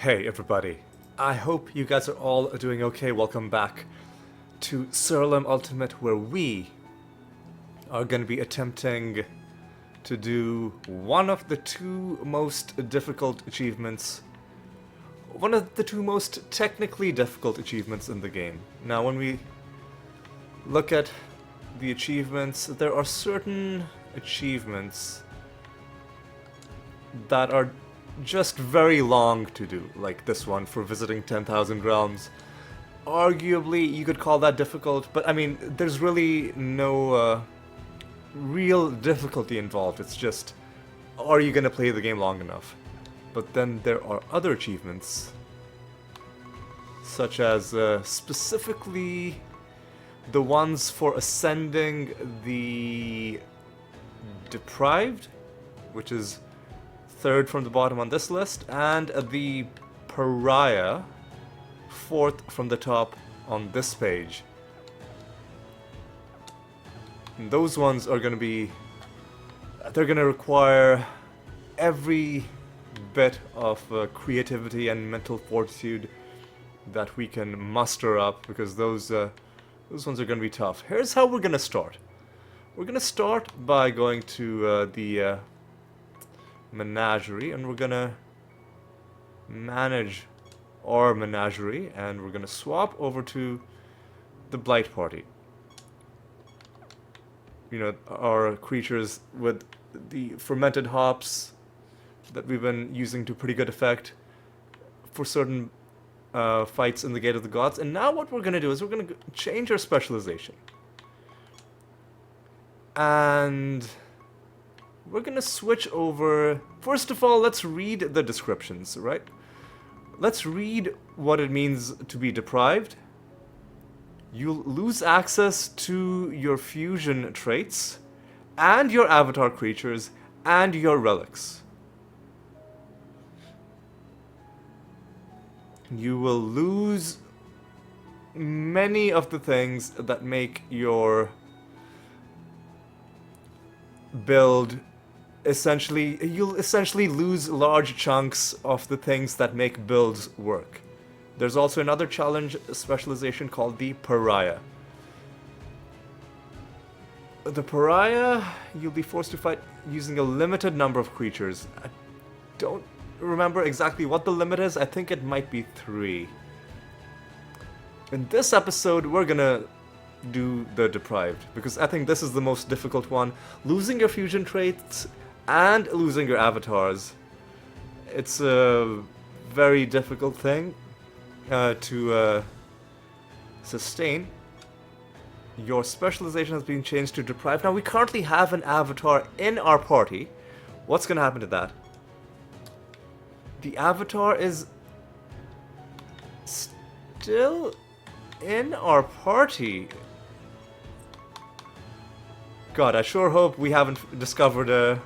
Hey everybody, I hope you guys are all doing okay. Welcome back to Siralim Ultimate, where we are going to be attempting to do one of the two most difficult achievements, one of the two most technically difficult achievements in the game. Now when we look at the achievements, there are certain achievements that are just very long to do, like this one for visiting 10,000 realms. Arguably, you could call that difficult, but I mean, there's really no real difficulty involved. It's just, are you gonna play the game long enough? But then there are other achievements, such as specifically the ones for ascending the Deprived, which is third from the bottom on this list, and the Pariah, fourth from the top on this page. And those ones are going to be, they're going to require every bit of creativity and mental fortitude that we can muster up, because those ones are going to be tough. Here's how we're going to start. We're going to start by going to the menagerie, and we're gonna manage our menagerie, and we're gonna swap over to the blight party. You know, our creatures with the fermented hops that we've been using to pretty good effect for certain fights in the Gate of the Gods. And now what we're gonna do is we're gonna change our specialization, and we're gonna switch over. First of all, let's read the descriptions, right? Let's read what it means to be deprived. You'll lose access to your fusion traits, and your avatar creatures, and your relics. You will lose many of the things that make your build. You'll essentially lose large chunks of the things that make builds work. There's also another challenge specialization called the Pariah. The Pariah, you'll be forced to fight using a limited number of creatures. I don't remember exactly what the limit is. I think it might be 3. In this episode, we're gonna do the Deprived, because I think this is the most difficult one. Losing your fusion traits and losing your avatars, it's a very difficult thing to sustain. Your specialization has been changed to Deprived. Now we currently have an avatar in our party. What's gonna happen to that? The avatar is still in our party. God, I sure hope we haven't discovered a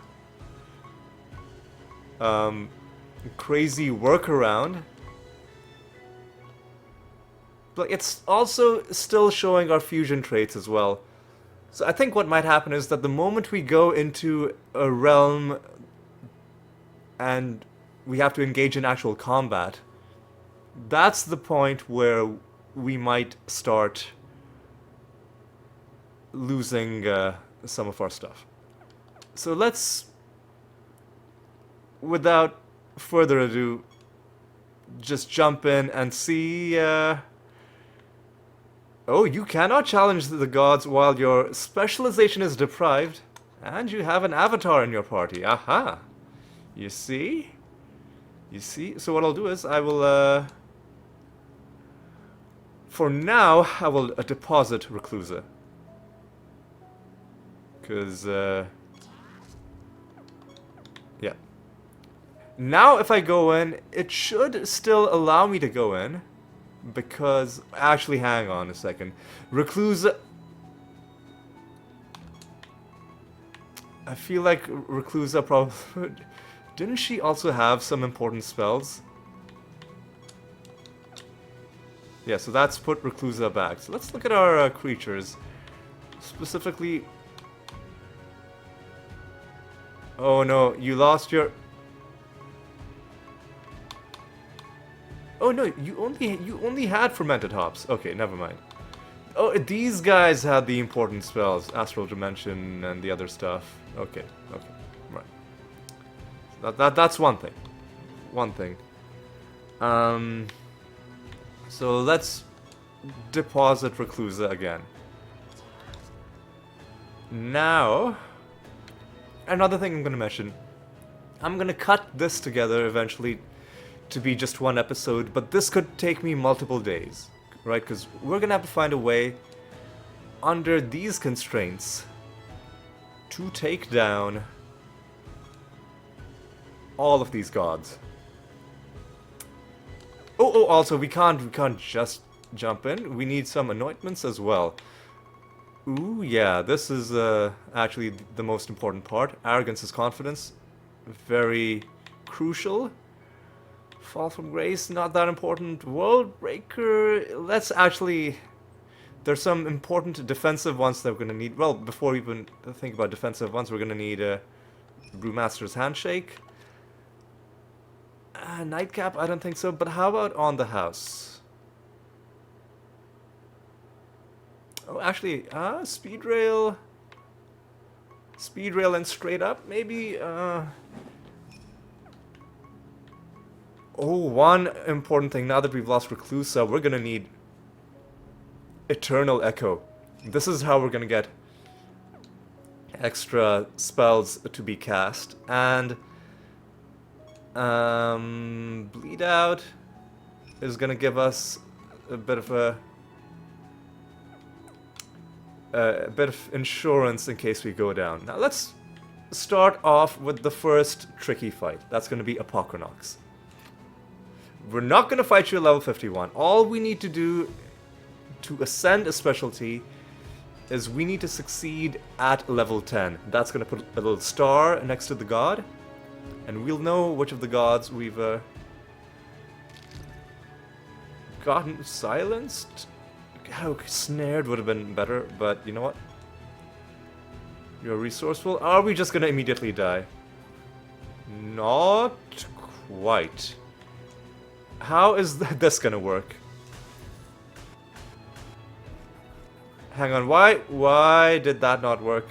crazy workaround. But it's also still showing our fusion traits as well. So I think what might happen is that the moment we go into a realm and we have to engage in actual combat, that's the point where we might start losing some of our stuff. So let's, without further ado, just jump in and see. Oh, you cannot challenge the gods while your specialization is deprived, and you have an avatar in your party. Aha! You see? You see? So what I'll do is I will, for now, I will deposit Reclusa. Because, yeah. Now if I go in, it should still allow me to go in. Because, actually, hang on a second. Reclusa... I feel like Reclusa probably... Didn't she also have some important spells? Yeah, so that's put Reclusa back. So let's look at our creatures. Specifically... Oh no, you lost your... Oh no, you only had fermented hops. Okay, never mind. Oh, these guys had the important spells, Astral Dimension and the other stuff. Okay, okay, right. That's one thing. One thing. So let's deposit Reclusa again. Now, another thing I'm going to mention. I'm going to cut this together eventually to be just one episode, but this could take me multiple days, right? Because we're going to have to find a way under these constraints to take down all of these gods. Oh, also we can't just jump in. We need some anointments as well. Ooh, yeah, this is actually the most important part. Arrogance is confidence. Very crucial. Fall from grace, not that important. World Breaker, let's actually... There's some important defensive ones that we're going to need. Well, before we even think about defensive ones, we're going to need a Brewmaster's Handshake. Nightcap, I don't think so, but how about On the House? Oh, actually, Speed Rail... Speed Rail and Straight Up, maybe, Oh, one important thing, now that we've lost Reclusa, we're gonna need Eternal Echo. This is how we're gonna get extra spells to be cast, and Bleed Out is gonna give us a bit of a bit of insurance in case we go down. Now let's start off with the first tricky fight. That's gonna be Apochronox. We're not gonna fight you at level 51. All we need to do to ascend a specialty is we need to succeed at level 10. That's gonna put a little star next to the god, and we'll know which of the gods we've gotten silenced. Oh, snared would have been better, but you know what? You're resourceful. Are we just gonna immediately die? Not quite. How is this gonna work? Hang on, why did that not work?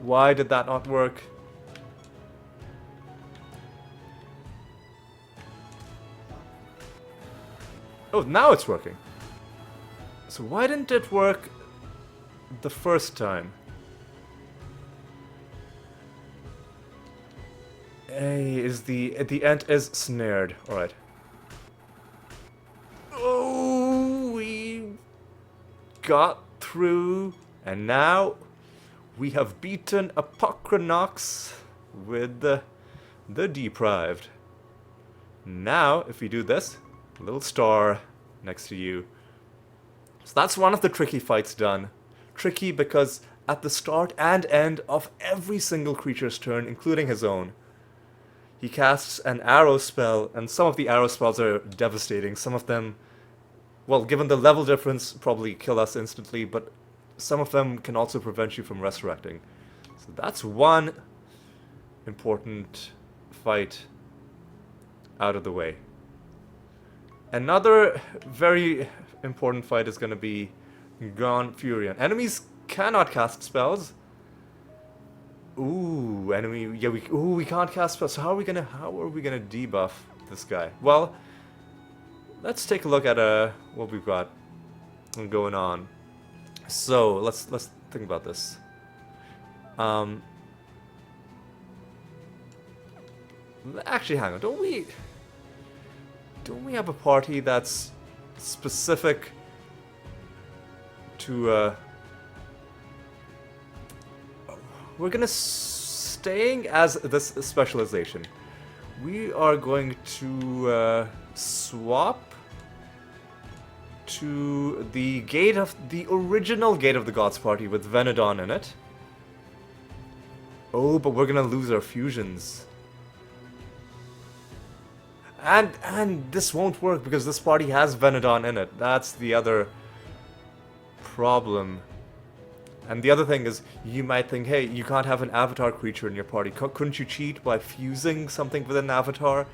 Why did that not work? Oh, now it's working. So why didn't it work the first time? Hey, the ant is snared. Alright. Oh, we got through, and now we have beaten Apochronox with the Deprived. Now, if we do this, a little star next to you. So that's one of the tricky fights done. Tricky because at the start and end of every single creature's turn, including his own, he casts an arrow spell, and some of the arrow spells are devastating. Some of them, well, given the level difference, probably kill us instantly, but some of them can also prevent you from resurrecting. So that's one important fight out of the way. Another very important fight is going to be Gone Furion. Enemies cannot cast spells. Ooh, enemy. Yeah, we can't cast spells. So how are we gonna debuff this guy? Well, let's take a look at what we've got going on. So let's think about this. Actually, hang on. Don't we have a party that's specific to we're gonna staying as this specialization. We are going to swap to the original Gate of the Gods party with Venodon in it. Oh, but we're gonna lose our fusions. And this won't work because this party has Venodon in it. That's the other problem. And the other thing is, you might think, hey, you can't have an avatar creature in your party. Couldn't you cheat by fusing something with an avatar?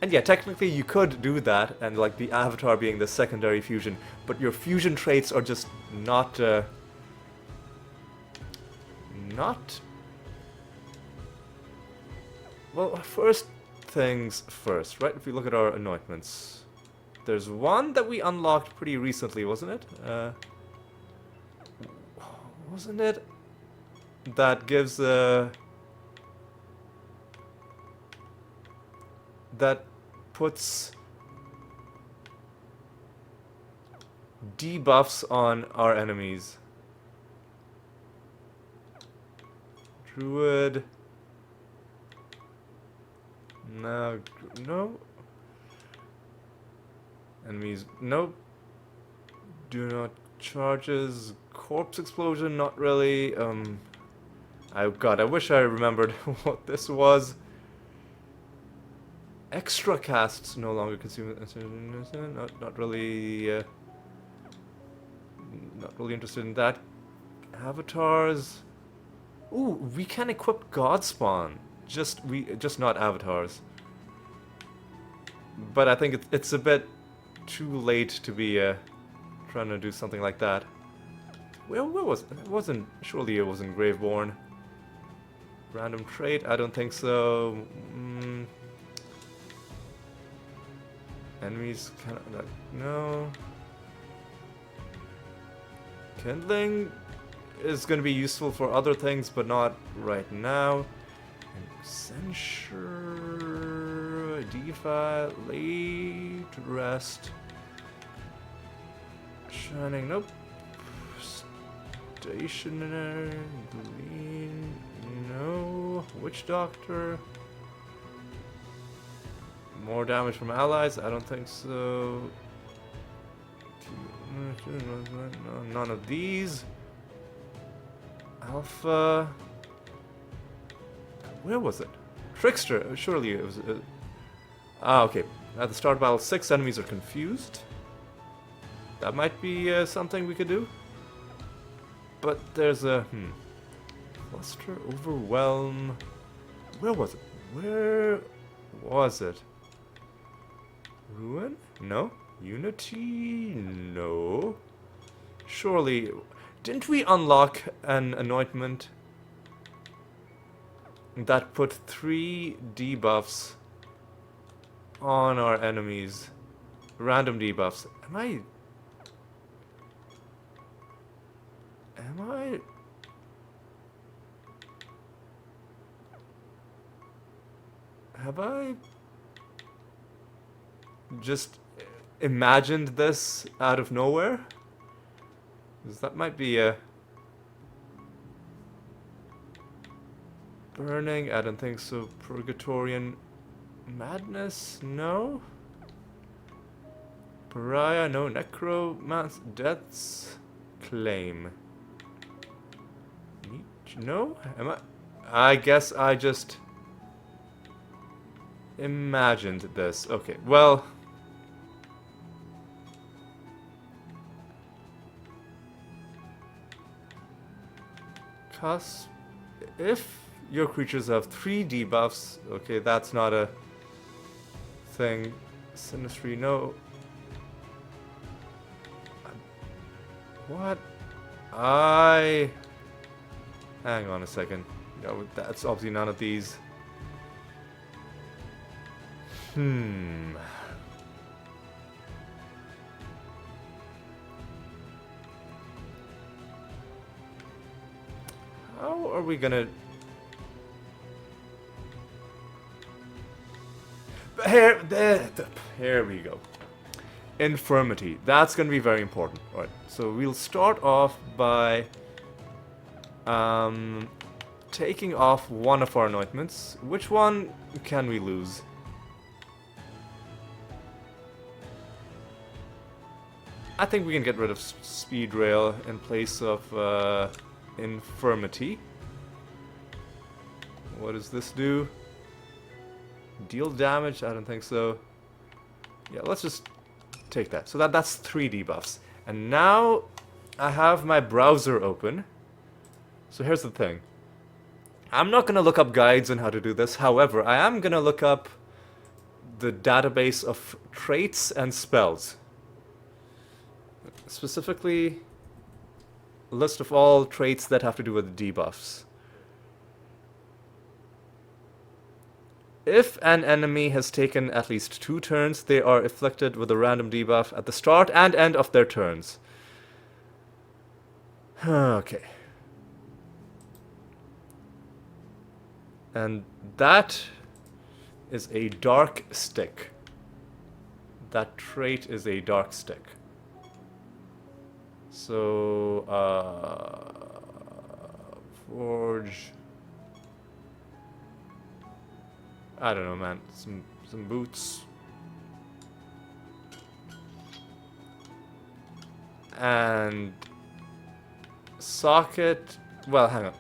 And yeah, technically you could do that, and like the avatar being the secondary fusion, but your fusion traits are just not, well, first things first, right? If we look at our anointments, there's one that we unlocked pretty recently, wasn't it? Wasn't it? That gives, that puts debuffs on our enemies. Druid. No. Enemies. Nope. Do not charges. Corpse explosion. Not really. God, I wish I remembered what this was. Extra casts no longer consume. Not really. Not really interested in that. Avatars. Ooh, we can equip Godspawn. Just not avatars. But I think it's a bit too late to be trying to do something like that. Where was it? It wasn't. Surely it wasn't Graveborn. Random trait? I don't think so. Enemies kind of no. Kindling is going to be useful for other things, but not right now. Censure, DeFi, lay to rest. Shining, nope. Stationary, green, no. Witch Doctor. More damage from allies? I don't think so. No, none of these. Alpha. Where was it? Trickster. Surely it was. Okay. At the start of battle, 6 enemies are confused. That might be something we could do. But there's a cluster, overwhelm. Where was it? Where was it? Ruin? No. Unity? No. Surely, didn't we unlock an anointment that put 3 debuffs on our enemies? Random debuffs. Am I... Have I just imagined this out of nowhere? Because that might be a... Burning, I don't think so. Purgatorian Madness, no. Pariah, no. Necromancer, Death's Claim. No? Am I guess I just imagined this. Okay, well... If your creatures have 3 debuffs, okay, that's not a thing. Sinistry, no. What? Hang on a second. No, that's obviously none of these. How are we gonna... Here we go. Infirmity. That's gonna be very important. Alright, so we'll start off by taking off one of our anointments. Which one can we lose? I think we can get rid of Speed Rail in place of Infirmity. What does this do? Deal damage? I don't think so. Yeah, let's just take that. So that's 3 debuffs. And now I have my browser open. So here's the thing. I'm not going to look up guides on how to do this. However, I am going to look up the database of traits and spells. Specifically, a list of all traits that have to do with debuffs. If an enemy has taken at least 2 turns, they are afflicted with a random debuff at the start and end of their turns. Okay. And that is a dark stick. That trait is a dark stick. So, forge. I don't know, man. Some boots. And socket. Well, hang on.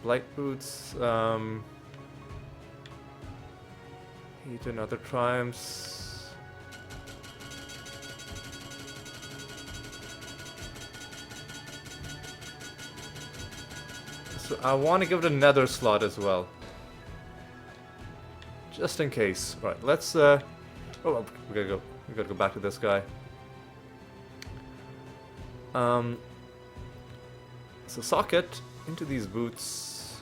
Blight boots. Heat and other triumphs. So I want to give it a nether slot as well. Just in case. Right, let's oh, we gotta go back to this guy. So socket into these boots.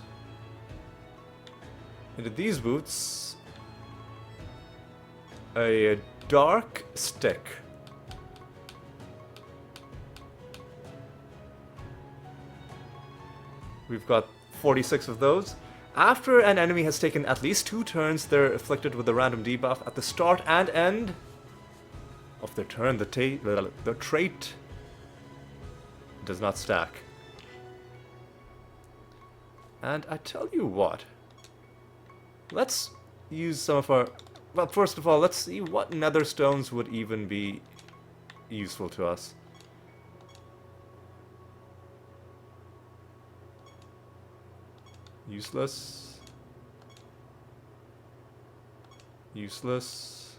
Into these boots. A dark stick. We've got 46 of those. After an enemy has taken at least 2 turns, they're afflicted with a random debuff at the start and end of their turn. The trait does not stack. And I tell you what, let's use some of our... Well, first of all, let's see what nether stones would even be useful to us. Useless. Useless.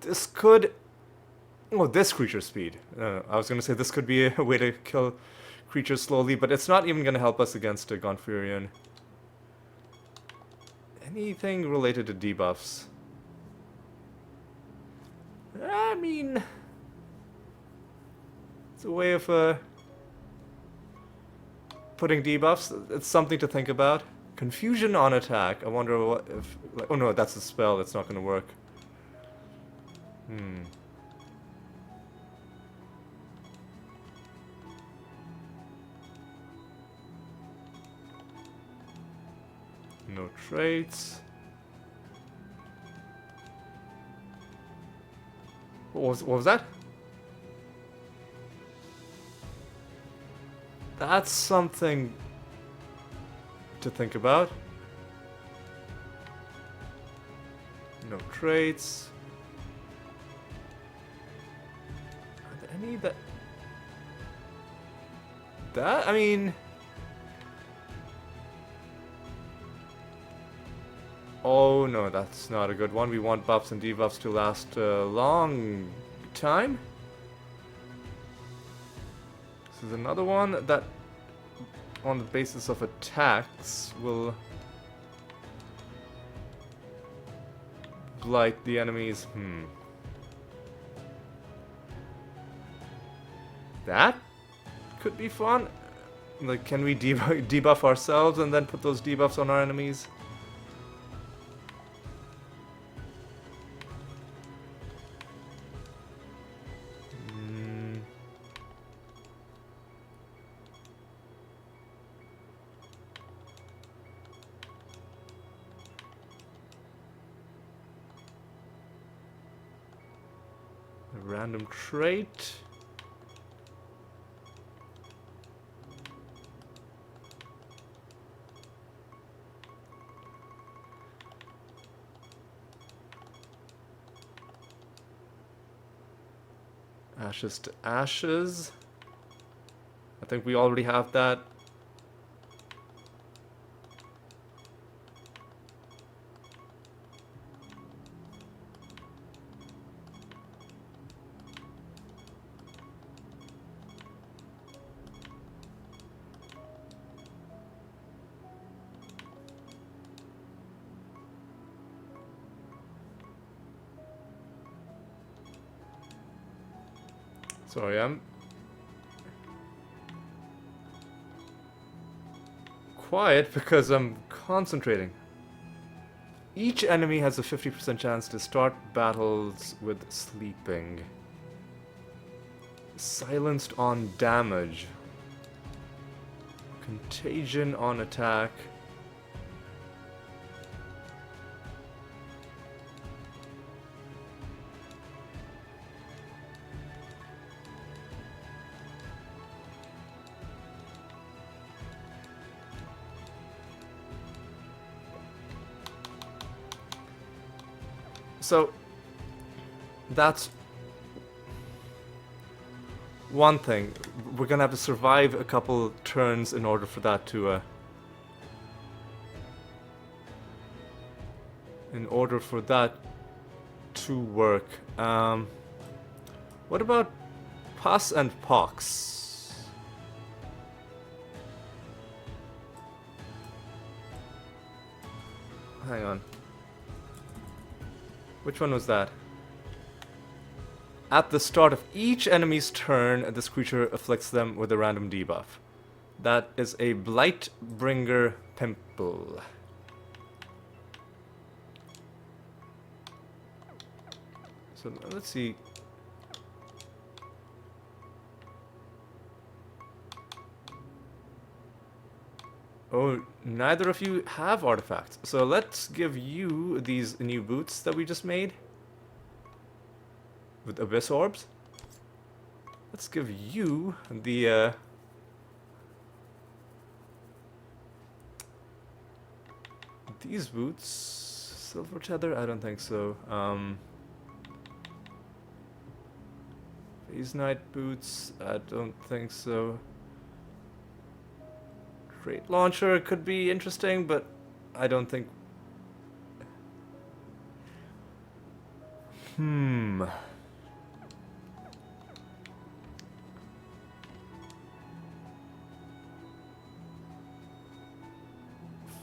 This could... Oh, this creature speed. I was going to say this could be a way to kill creatures slowly, but it's not even going to help us against a Gonfurion. Anything related to debuffs? I mean... It's a way of putting debuffs. It's something to think about. Confusion on attack. I wonder what if... Like, oh no, that's a spell. That's not going to work. No traits. What was that? That's something to think about. No traits. Are there any that... That, I mean... Oh no, that's not a good one. We want buffs and debuffs to last a long time. This is another one that, on the basis of attacks, will blight the enemies. That could be fun. Like, can we debuff ourselves and then put those debuffs on our enemies? Random trait. Ashes to ashes. I think we already have that. Sorry, I'm quiet because I'm concentrating. Each enemy has a 50% chance to start battles with sleeping. Silenced on damage. Contagion on attack. So, that's one thing. We're gonna have to survive a couple turns in order for that to, work. What about pus and pox? Hang on. Which one was that? At the start of each enemy's turn, this creature afflicts them with a random debuff. That is a Blightbringer Pimple. So let's see. Oh, neither of you have artifacts. So let's give you these new boots that we just made. With Abyss Orbs. Let's give you the, these boots. Silver Tether? I don't think so. Phase Knight boots? I don't think so. Crate Launcher could be interesting, but I don't think...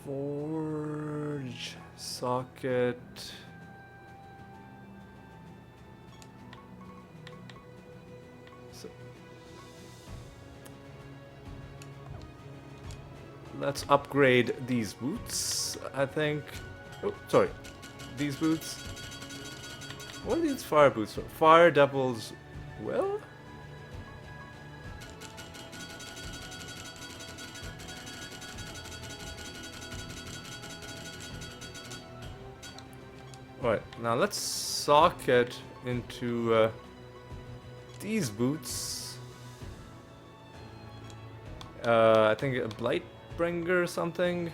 Forge... Socket... Let's upgrade these boots, I think. Oh, sorry. These boots. What are these fire boots for? Fire Devil's Will? Alright, now let's socket into these boots. I think a Blightbringer or something.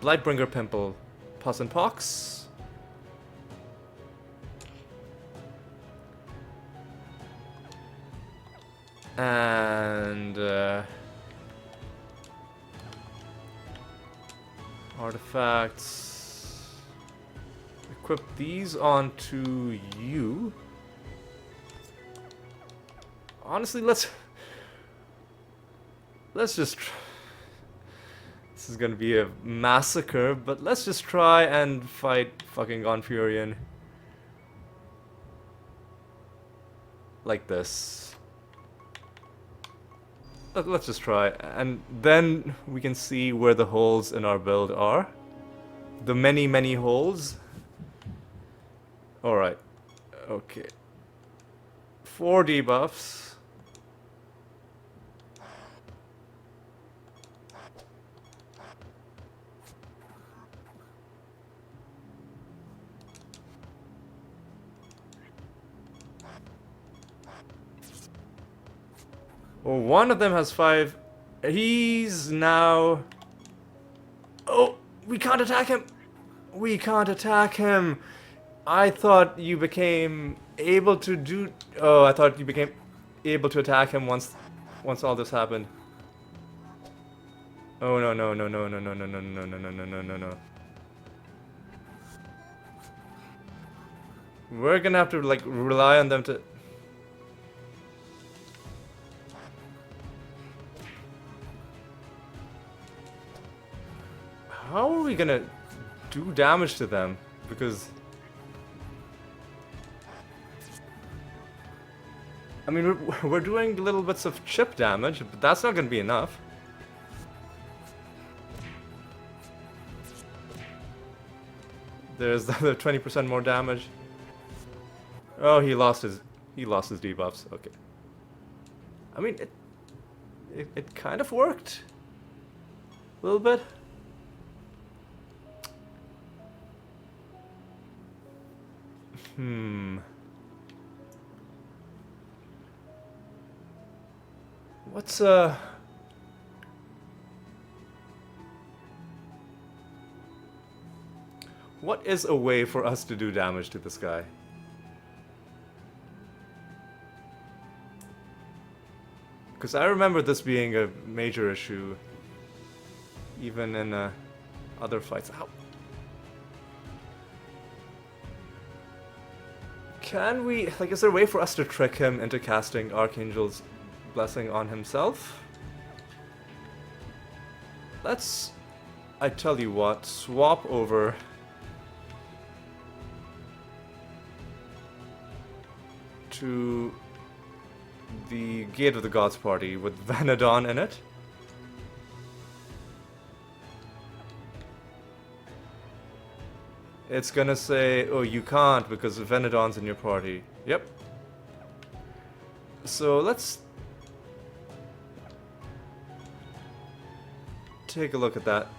Blightbringer Pimple. Pus and Pox. And artifacts. Equip these onto you. Honestly, let's just... This is gonna be a massacre, but let's just try and fight fucking Gonfurion. Like this. Let's just try, and then we can see where the holes in our build are. The many, many holes. Alright. Okay. 4 debuffs. Well, one of them has 5. He's now... Oh, we can't attack him! We can't attack him! I thought you became able to do... Oh, I thought you became able to attack him once all this happened. Oh, no, no, no, no, no, no, no, no, no, no, no, no, no, no, no. We're gonna have to, like, rely on them to... How are we gonna do damage to them? Because... I mean, we're doing little bits of chip damage, but that's not going to be enough. There's the other 20% more damage. Oh, he lost his debuffs. Okay. I mean, it kind of worked. A little bit. What's what is a way for us to do damage to this guy? Because I remember this being a major issue, even in other fights. Ow. Can we, like, is there a way for us to trick him into casting Archangel's Blessing on himself? Let's, I tell you what, swap over to the Gate of the Gods party with Vanadon in it. It's gonna say, oh, you can't because Vanadon's in your party. Yep. So let's take a look at that.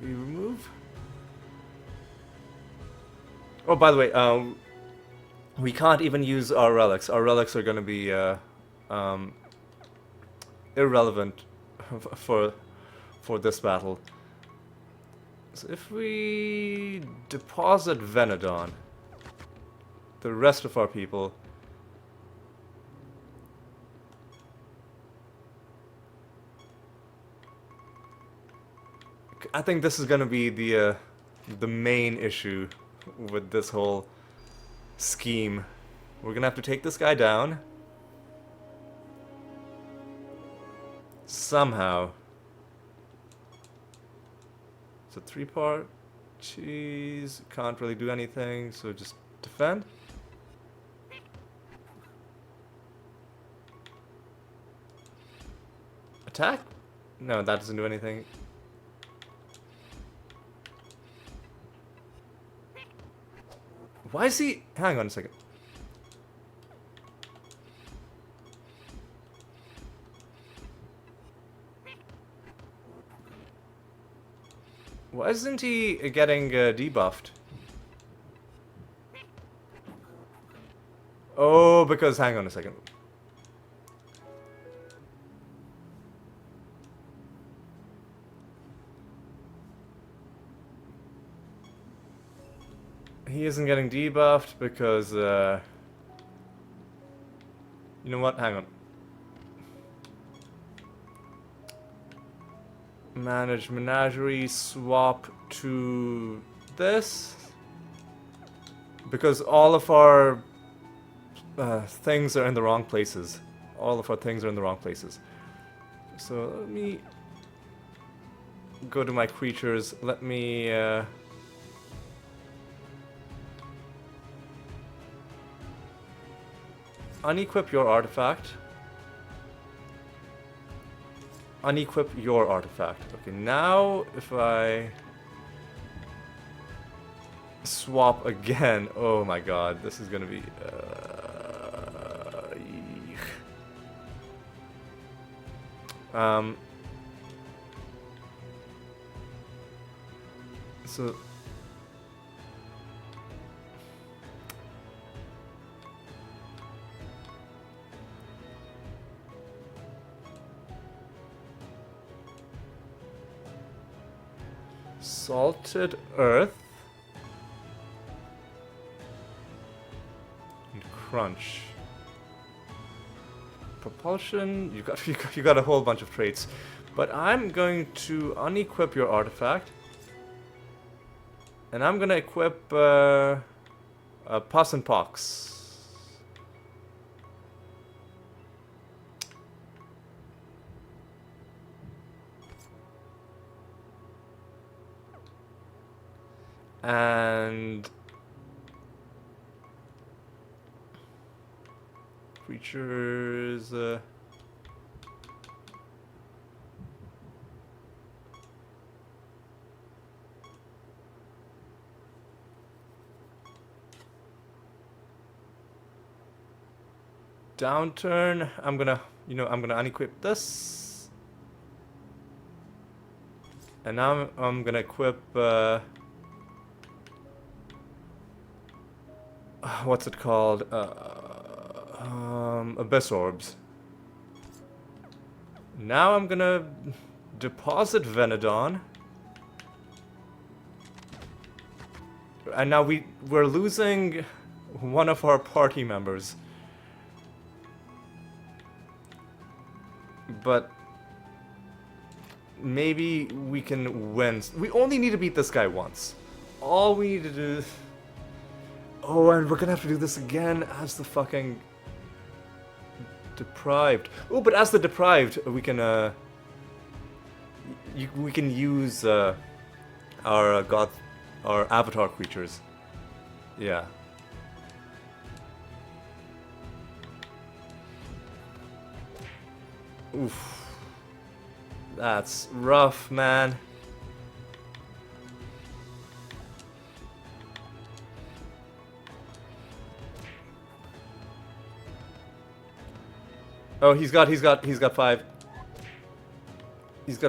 We remove. Oh, by the way, we can't even use our relics. Our relics are gonna be irrelevant for this battle. So if we deposit Venadon, the rest of our people I think this is gonna be the main issue with this whole scheme. We're gonna have to take this guy down somehow. It's a 3-part. Jeez, can't really do anything, so just defend. Attack? No, that doesn't do anything. Why is he... Hang on a second. Why isn't he getting debuffed? Oh, because... Hang on a second. He isn't getting debuffed because, you know what? Hang on. Manage Menagerie, swap to this. Because all of our things are in the wrong places. All of our things are in the wrong places. So let me go to my creatures. Let me... unequip your artifact. Unequip your artifact. Okay, now if I swap again, oh my god, this is gonna be so salted earth and crunch. Propulsion, you got a whole bunch of traits. But I'm going to unequip your artifact. And I'm gonna equip Pus and Pox. And creatures. Downturn. I'm gonna unequip this, and now I'm gonna equip. What's it called? Abyss orbs. Now I'm gonna deposit Venodon. And now we're losing one of our party members. But maybe we can win. We only need to beat this guy once. All we need to do... Oh, and we're gonna have to do this again as the fucking... Deprived. Oh, but as the Deprived, we can use our avatar creatures. Yeah. Oof. That's rough, man. Oh, he's got 5. He's got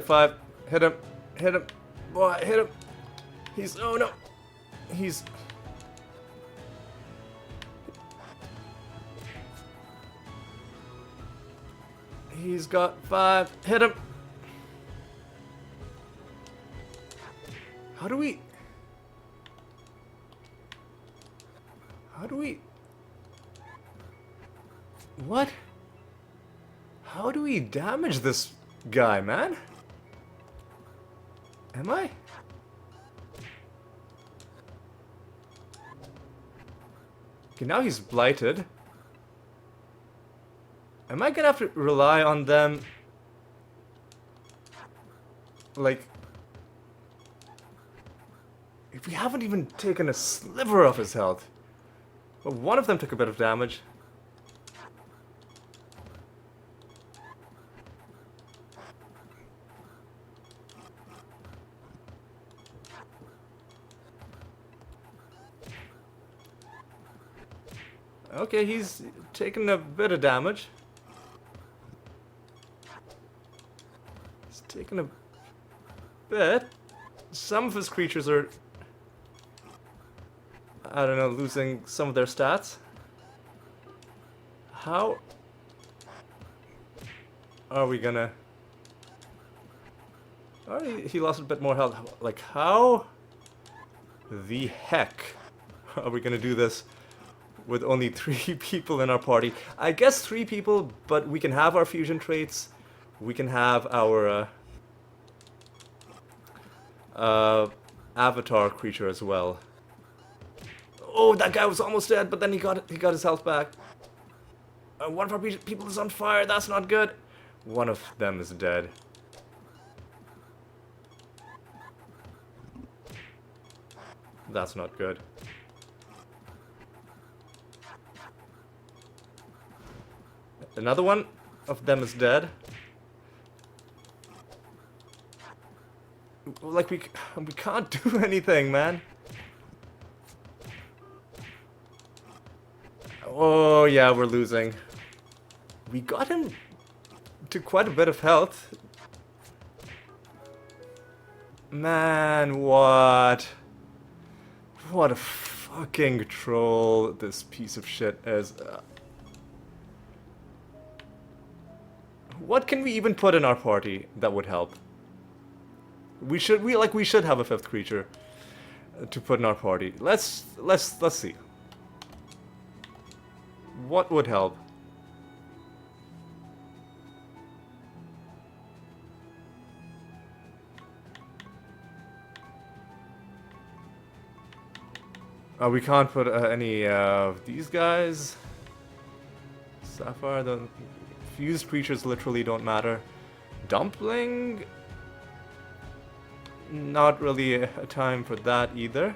5. Hit him. Boy, hit him. Oh no. He's got 5. Hit him. How do we... What? How do we damage this guy, man? Am I? Okay, now he's blighted. Am I gonna have to rely on them? Like... If we haven't even taken a sliver of his health. Well, one of them took a bit of damage. Okay, he's taken a bit of damage. He's taken a bit. Some of his creatures are, I don't know, losing some of their stats. How are we gonna... Oh, he lost a bit more health. Like, how the heck are we gonna do this with only 3 people in our party? I guess 3 people, but we can have our fusion traits. We can have our avatar creature as well. Oh, that guy was almost dead, but then he got his health back. One of our people is on fire. That's not good. One of them is dead. That's not good. Another one of them is dead. Like, we can't do anything, man. Oh, yeah, we're losing. We got him to quite a bit of health. Man, what? What a fucking troll this piece of shit is. What can we even put in our party that would help? We should have a 5th creature to put in our party. Let's see. What would help? We can't put any of these guys. Sapphire, the fused creatures literally don't matter. Dumpling? Not really a time for that either.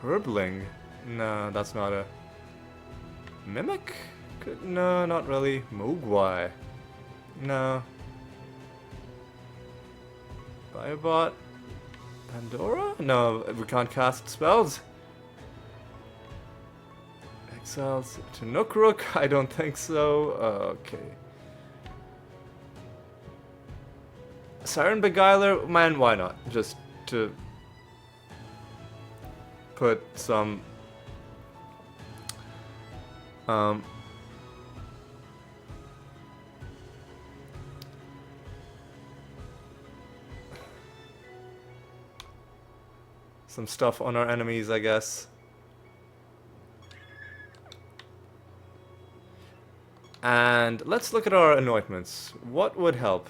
Herbling? No, that's not a... Mimic? No, not really. Mogwai? No. Biobot? Pandora? No, we can't cast spells. Exiles to Nookruk? I don't think so. Okay. Siren Beguiler? Man, why not? Just to put some stuff on our enemies, I guess. And let's look at our anointments. What would help?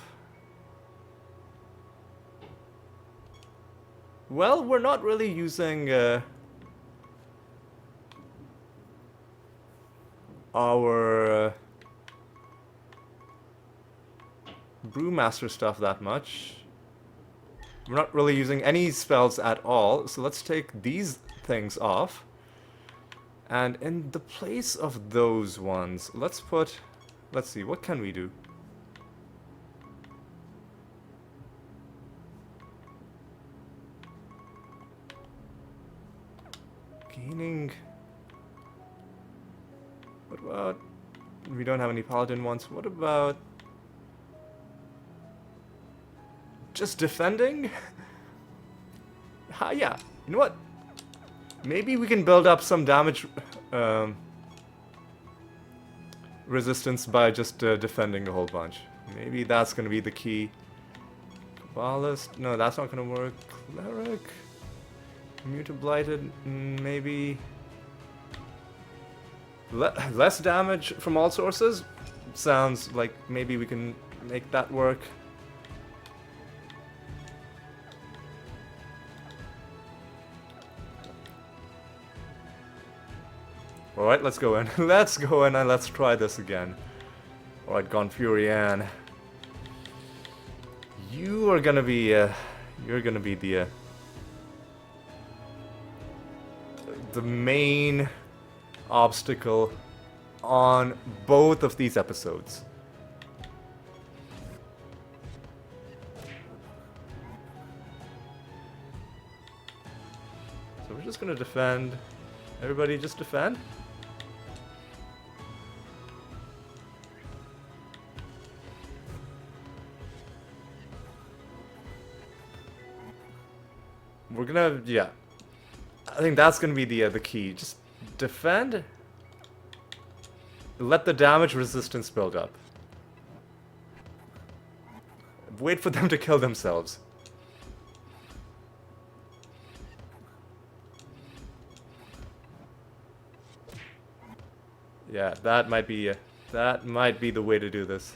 Well, we're not really using our Brewmaster stuff that much. We're not really using any spells at all, so let's take these things off. And in the place of those ones, let's put... Let's see, what can we do? Gaining... What about... We don't have any paladin ones. What about... Just defending? Yeah, you know what? Maybe we can build up some damage resistance by just defending a whole bunch. Maybe that's gonna be the key. Kabbalist? No, that's not gonna work. Cleric? Mutablighted? Maybe... less damage from all sources? Sounds like maybe we can make that work. Alright, let's go in. Let's go in and let's try this again. Alright, Gonfurian. You are gonna be, you're gonna be the main obstacle on both of these episodes. So we're just gonna defend. Everybody just defend. We're gonna, yeah. I think that's gonna be the key. Just defend. Let the damage resistance build up. Wait for them to kill themselves. Yeah, that might be the way to do this.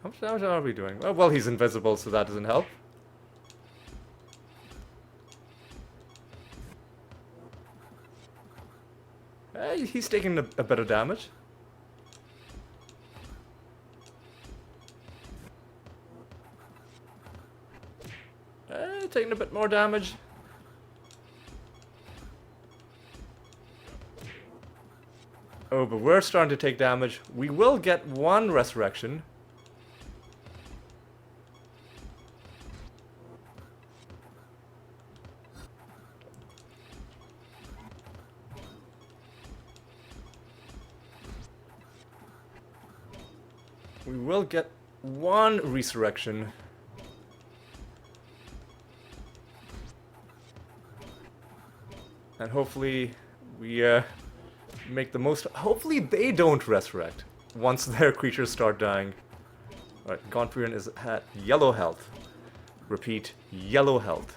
How much damage are we doing? Well, he's invisible, so that doesn't help. Hey, he's taking a bit of damage. Taking a bit more damage. Oh, but we're starting to take damage. We will get one resurrection. We will get one resurrection. And hopefully we make the most... Hopefully they don't resurrect once their creatures start dying. Alright, Gonfurian is at yellow health. Repeat, yellow health.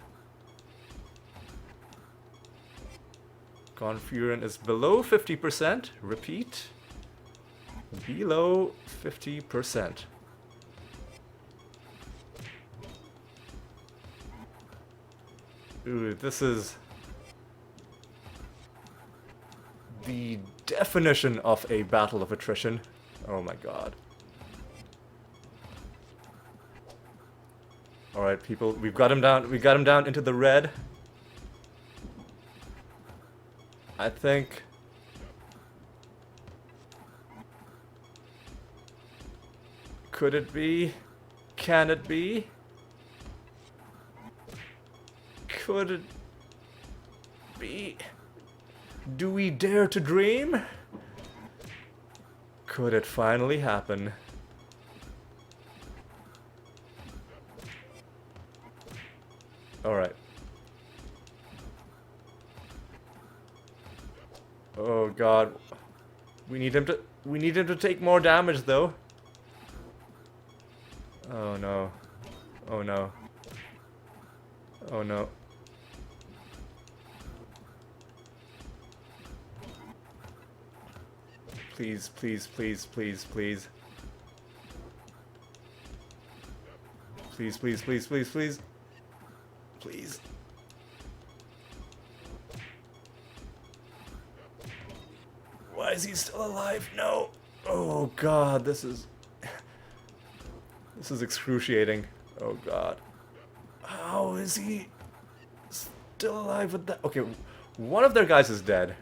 Gonfurian is below 50%. Repeat, below 50%. Ooh, this is... the definition of a battle of attrition. Oh my god. Alright, people, we've got him down. We got him down into the red. I think... Could it be? Can it be? Could it be? Do we dare to dream? Could it finally happen? Alright. Oh god. We need him to take more damage though. Oh no. Oh no. Oh no. Please, please, please, please, please. Please, please, please, please, please. Please. Why is he still alive? No. Oh god, this is excruciating. Oh god. How is he still alive with that? Okay, one of their guys is dead.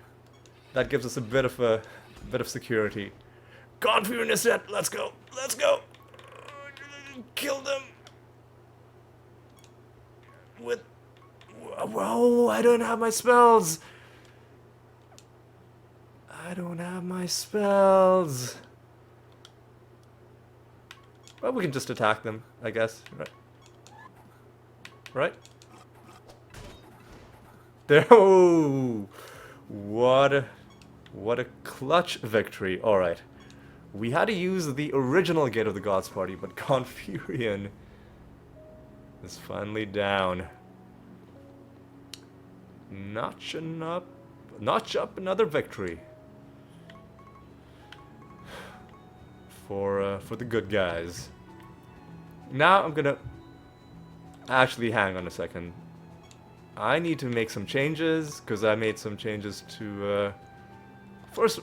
That gives us a bit of security. Gone for your Nisset. Let's go. Let's go. Kill them. With... Whoa, I don't have my spells. I don't have my spells. Well, we can just attack them, I guess. Right? Right? There. Oh, what a clutch victory. All right. We had to use the original Gate of the Gods party, but Confurion is finally down. Notch up another victory for the good guys. Now I'm gonna actually hang on a second. I need to make some changes because I made some changes to first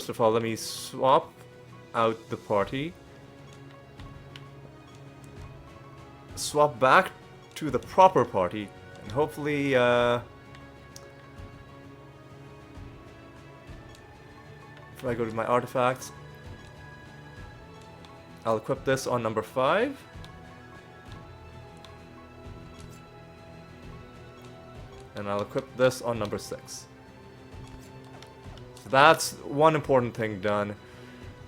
of all, let me swap out the party. Swap back to the proper party. And hopefully, if I go to my artifacts, I'll equip this on number 5. And I'll equip this on number 6. So that's one important thing done.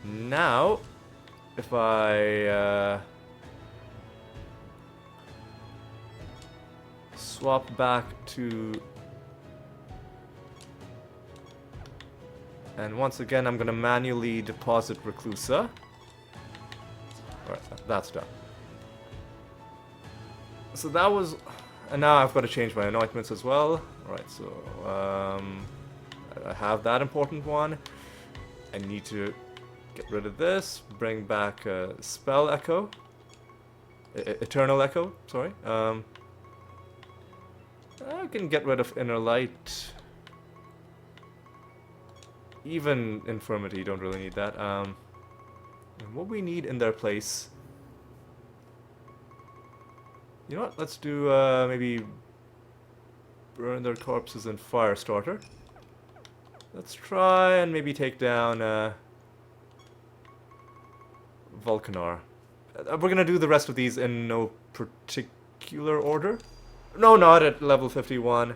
Now, if I swap back to... And once again, I'm going to manually deposit Reclusa. Alright, that's done. So that was... And now I've got to change my anointments as well. Alright, so... I have that important one. I need to get rid of this. Bring back Spell Echo. Eternal Echo, sorry. I can get rid of Inner Light. Even Infirmity, don't really need that. And what we need in their place... You know what, let's do maybe burn their corpses in Firestarter. Let's try and maybe take down Vulcanar. We're gonna do the rest of these in no particular order. No, not at level 51.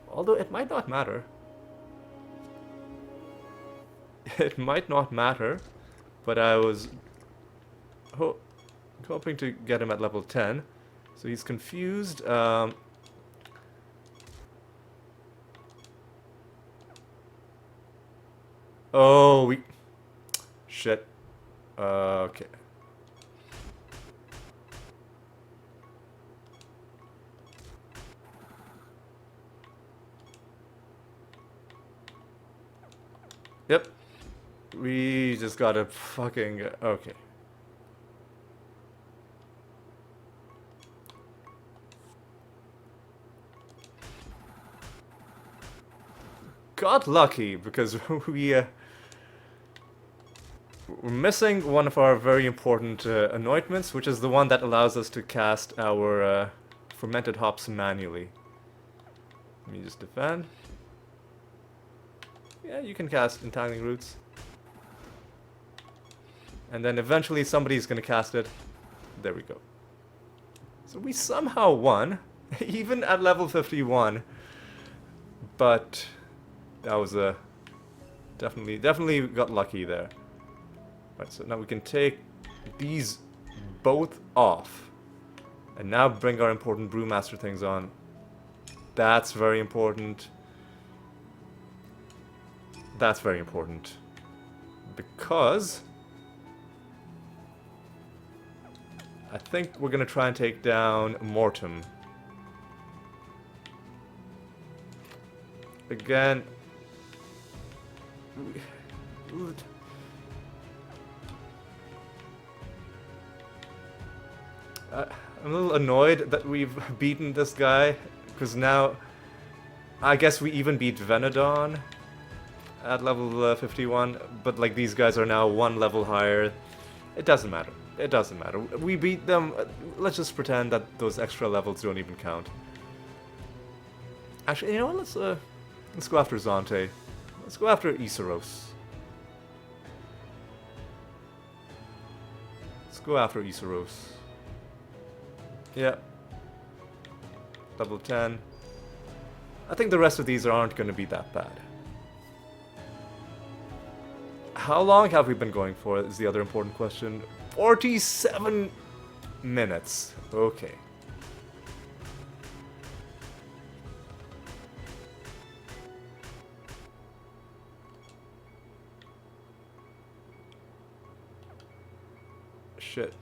Although it might not matter. It might not matter. But I was hoping to get him at level 10. So he's confused. Oh, we... Shit. Okay. Yep. We just gotta fucking... Okay. Got lucky, because we're missing one of our very important anointments, which is the one that allows us to cast our fermented hops manually. Let me just defend. Yeah, you can cast Entangling Roots. And then eventually somebody's gonna cast it. There we go. So we somehow won, even at level 51. But that was a definitely got lucky there. Right, so now we can take these both off. And now bring our important Brewmaster things on. That's very important. That's very important. Because I think we're gonna try and take down Mortem. Again. I'm a little annoyed that we've beaten this guy, because now I guess we even beat Venodon at level 51, but like these guys are now one level higher. It doesn't matter. It doesn't matter. We beat them. Let's just pretend that those extra levels don't even count. Actually, you know what? Let's go after Zante. Let's go after Iseros. Let's go after Iseros. Yeah. Level 10. I think the rest of these aren't going to be that bad. How long have we been going for is the other important question. 47 minutes. Okay. Shit.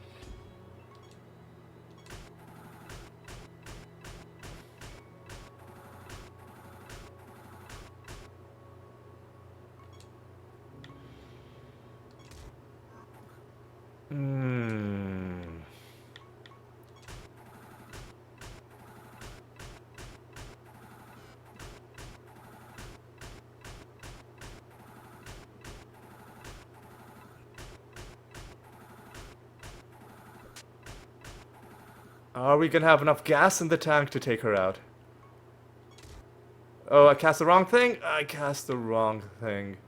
Are we gonna have enough gas in the tank to take her out? Oh, I cast the wrong thing? I cast the wrong thing.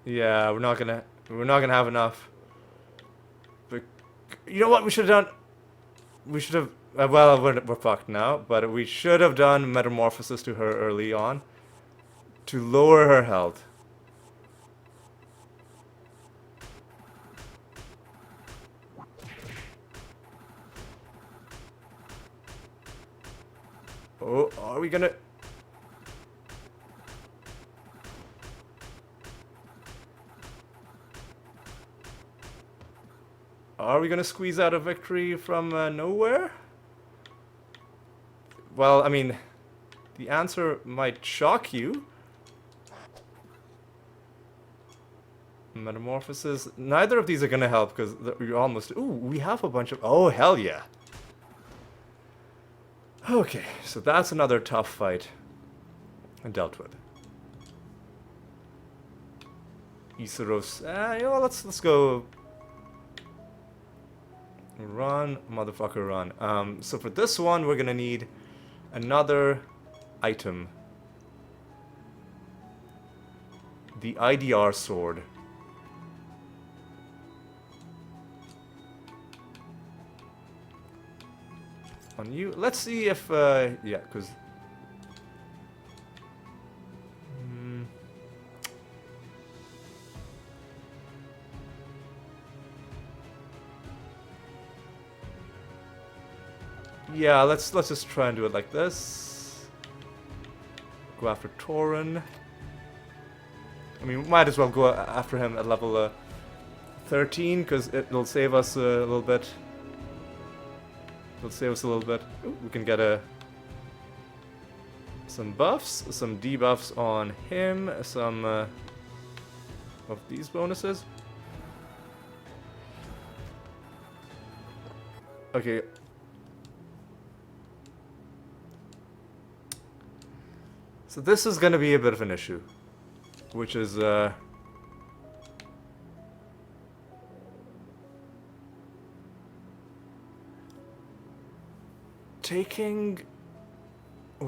Yeah, we're not gonna have enough. But you know what we should have done? We should have. Well, we're fucked now. But we should have done metamorphosis to her early on, to lower her health. Oh, are we gonna? Are we gonna squeeze out a victory from nowhere? Well, I mean, the answer might shock you. Metamorphosis. Neither of these are gonna help because you're almost. Ooh, we have a bunch of. Oh, hell yeah. Okay, so that's another tough fight dealt with. Iseros. You know, let's go. Run, motherfucker, run. So for this one, we're gonna need another item. The IDR sword. On you. Let's see if, yeah, because... Yeah, let's just try and do it like this. Go after Tauren. I mean, we might as well go after him at level 13, because it'll save us a little bit. Will save us a little bit. Ooh, we can get some buffs, some debuffs on him, some of these bonuses. Okay. So this is gonna be a bit of an issue, which is we're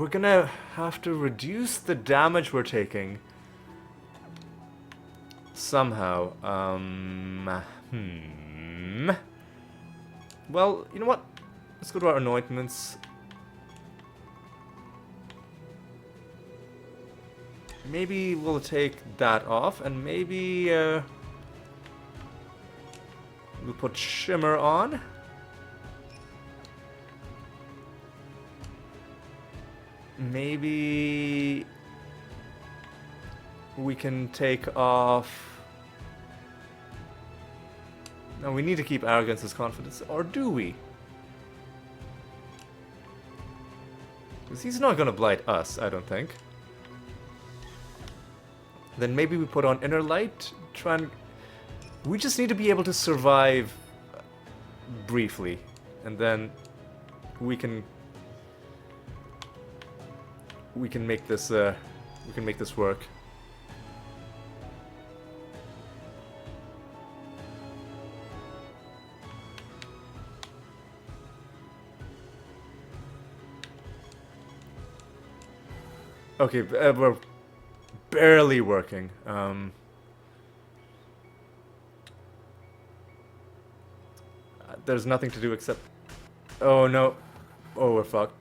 gonna have to reduce the damage we're taking somehow. Well, you know what? Let's go to our anointments. Maybe we'll take that off, and maybe we'll put Shimmer on. Maybe we can take off... No, we need to keep Arrogance as Confidence, or do we? Because he's not gonna blight us, I don't think. Then maybe we put on Inner Light, try and... We just need to be able to survive briefly, and then we can make this work. Okay, we're barely working. There's nothing to do except... Oh no. Oh, we're fucked.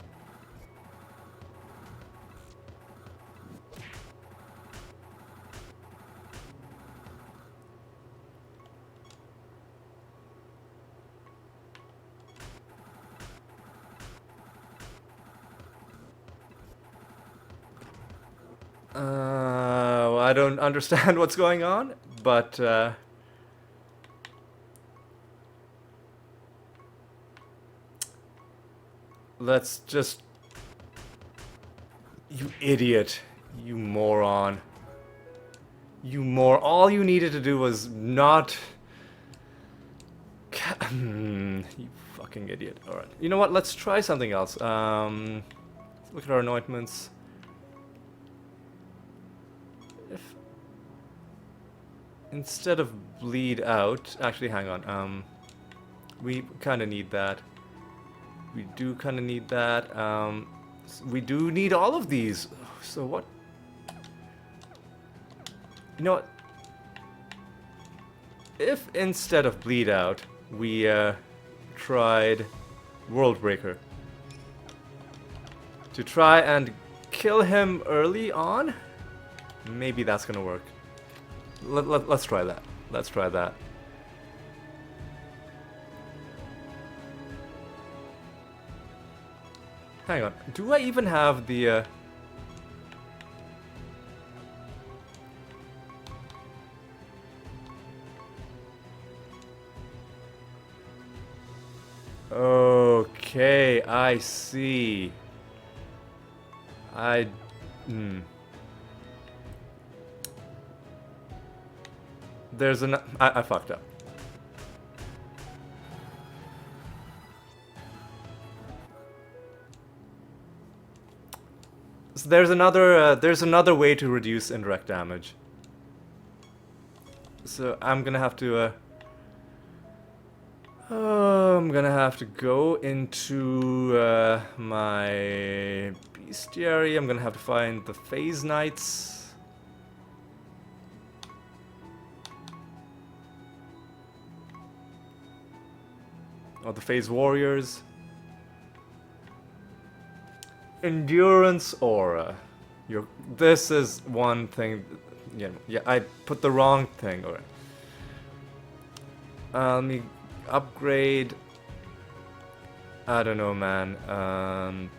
I don't understand what's going on, but let's just... You idiot. You moron. All you needed to do was not... You fucking idiot. Alright. You know what? Let's try something else. Let's look at our anointments. If... Instead of bleed out... Actually, hang on. We kind of need that. We do kind of need that. We do need all of these. So what? You know what? If instead of bleed out, we tried Worldbreaker to try and kill him early on, maybe that's gonna work. Let's try that. Let's try that. Hang on. Do I even have the... Okay, I see. I There's an... I fucked up. So there's another way to reduce indirect damage. So I'm gonna have to go into my bestiary. I'm gonna have to find the Phase Knights. Or the Phase Warriors. Endurance Aura. This is one thing. Yeah, I put the wrong thing. Alright. Let me upgrade. I don't know, man.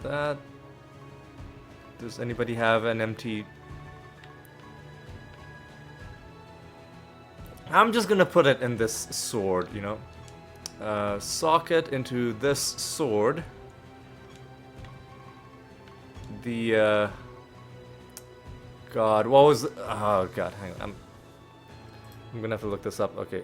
That. Does anybody have an empty? I'm just gonna put it in this sword, you know. socket into this sword. The God, what was? Oh God, hang on. I'm gonna have to look this up. Okay.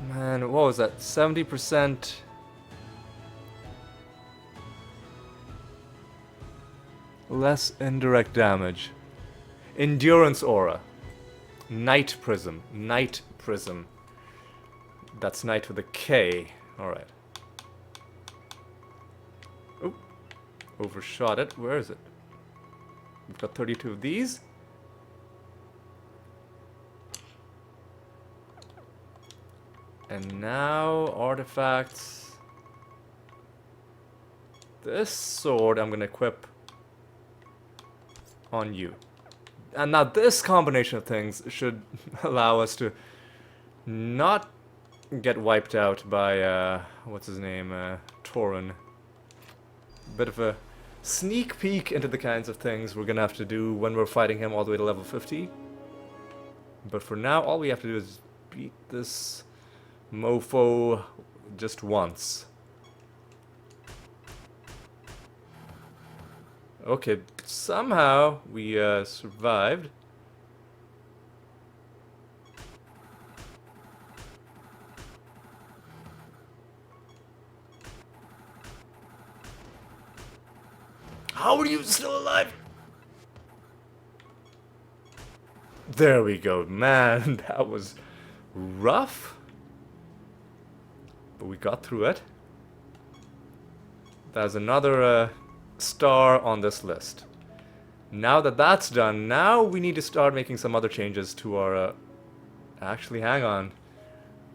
Man, what was that? 70%. Less indirect damage. Endurance aura. Night prism. Night prism. That's night with a K. Alright. Oh. Overshot it. Where is it? We've got 32 of these. And now, artifacts. This sword I'm gonna equip on you. And now this combination of things should allow us to not get wiped out by, what's his name, Torin. Bit of a sneak peek into the kinds of things we're gonna have to do when we're fighting him all the way to level 50. But for now, all we have to do is beat this mofo just once. Okay, somehow we survived. How are you still alive? There we go, man. That was rough. But we got through it. There's another star on this list. Now that that's done, now we need to start making some other changes to our... Actually, hang on.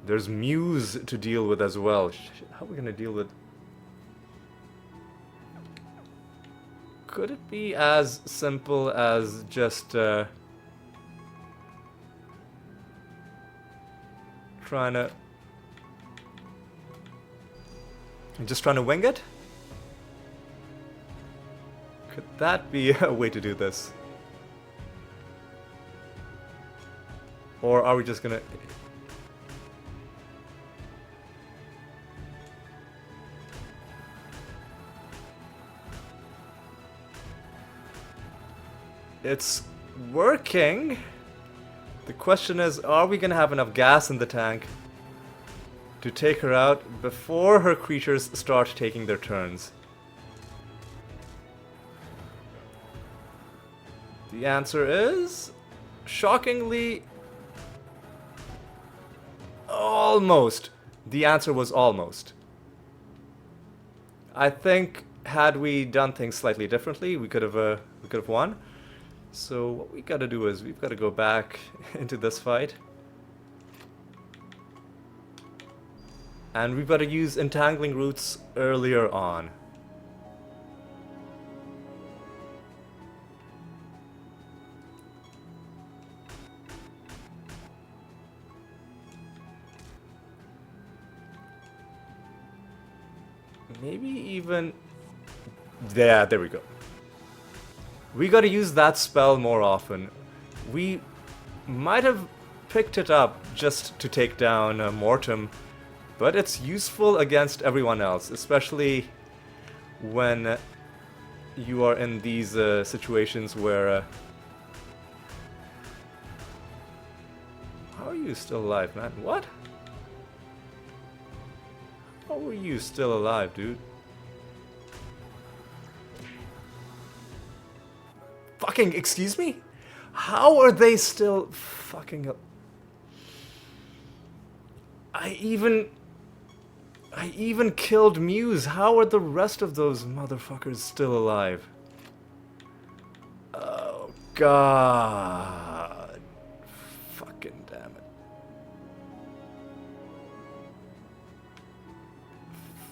There's Muse to deal with as well. How are we going to deal with... Could it be as simple as just... trying to wing it? Could that be a way to do this? Or are we just gonna... It's working. The question is, are we gonna have enough gas in the tank to take her out before her creatures start taking their turns? The answer is, shockingly, almost. The answer was almost. I think had we done things slightly differently, we could have won. So what we gotta do is we've got to go back into this fight. And we've got to use entangling roots earlier on. Maybe even... Yeah, there we go. We gotta use that spell more often. We might have picked it up just to take down Mortem, but it's useful against everyone else, especially when you are in these situations where... How are you still alive, man? What? How are you still alive, dude? Fucking, excuse me? How are they still fucking... I even killed Muse. How are the rest of those motherfuckers still alive? Oh, God. Fucking damn it.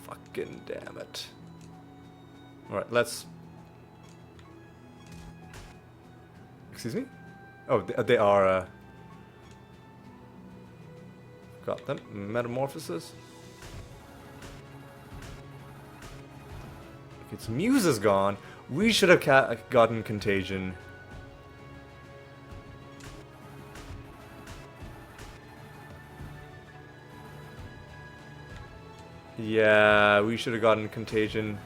Fucking damn it. Alright, let's... Excuse me? Oh, they are, got them. Metamorphosis. Its muse is gone. We should have gotten contagion. Yeah, we should have gotten contagion.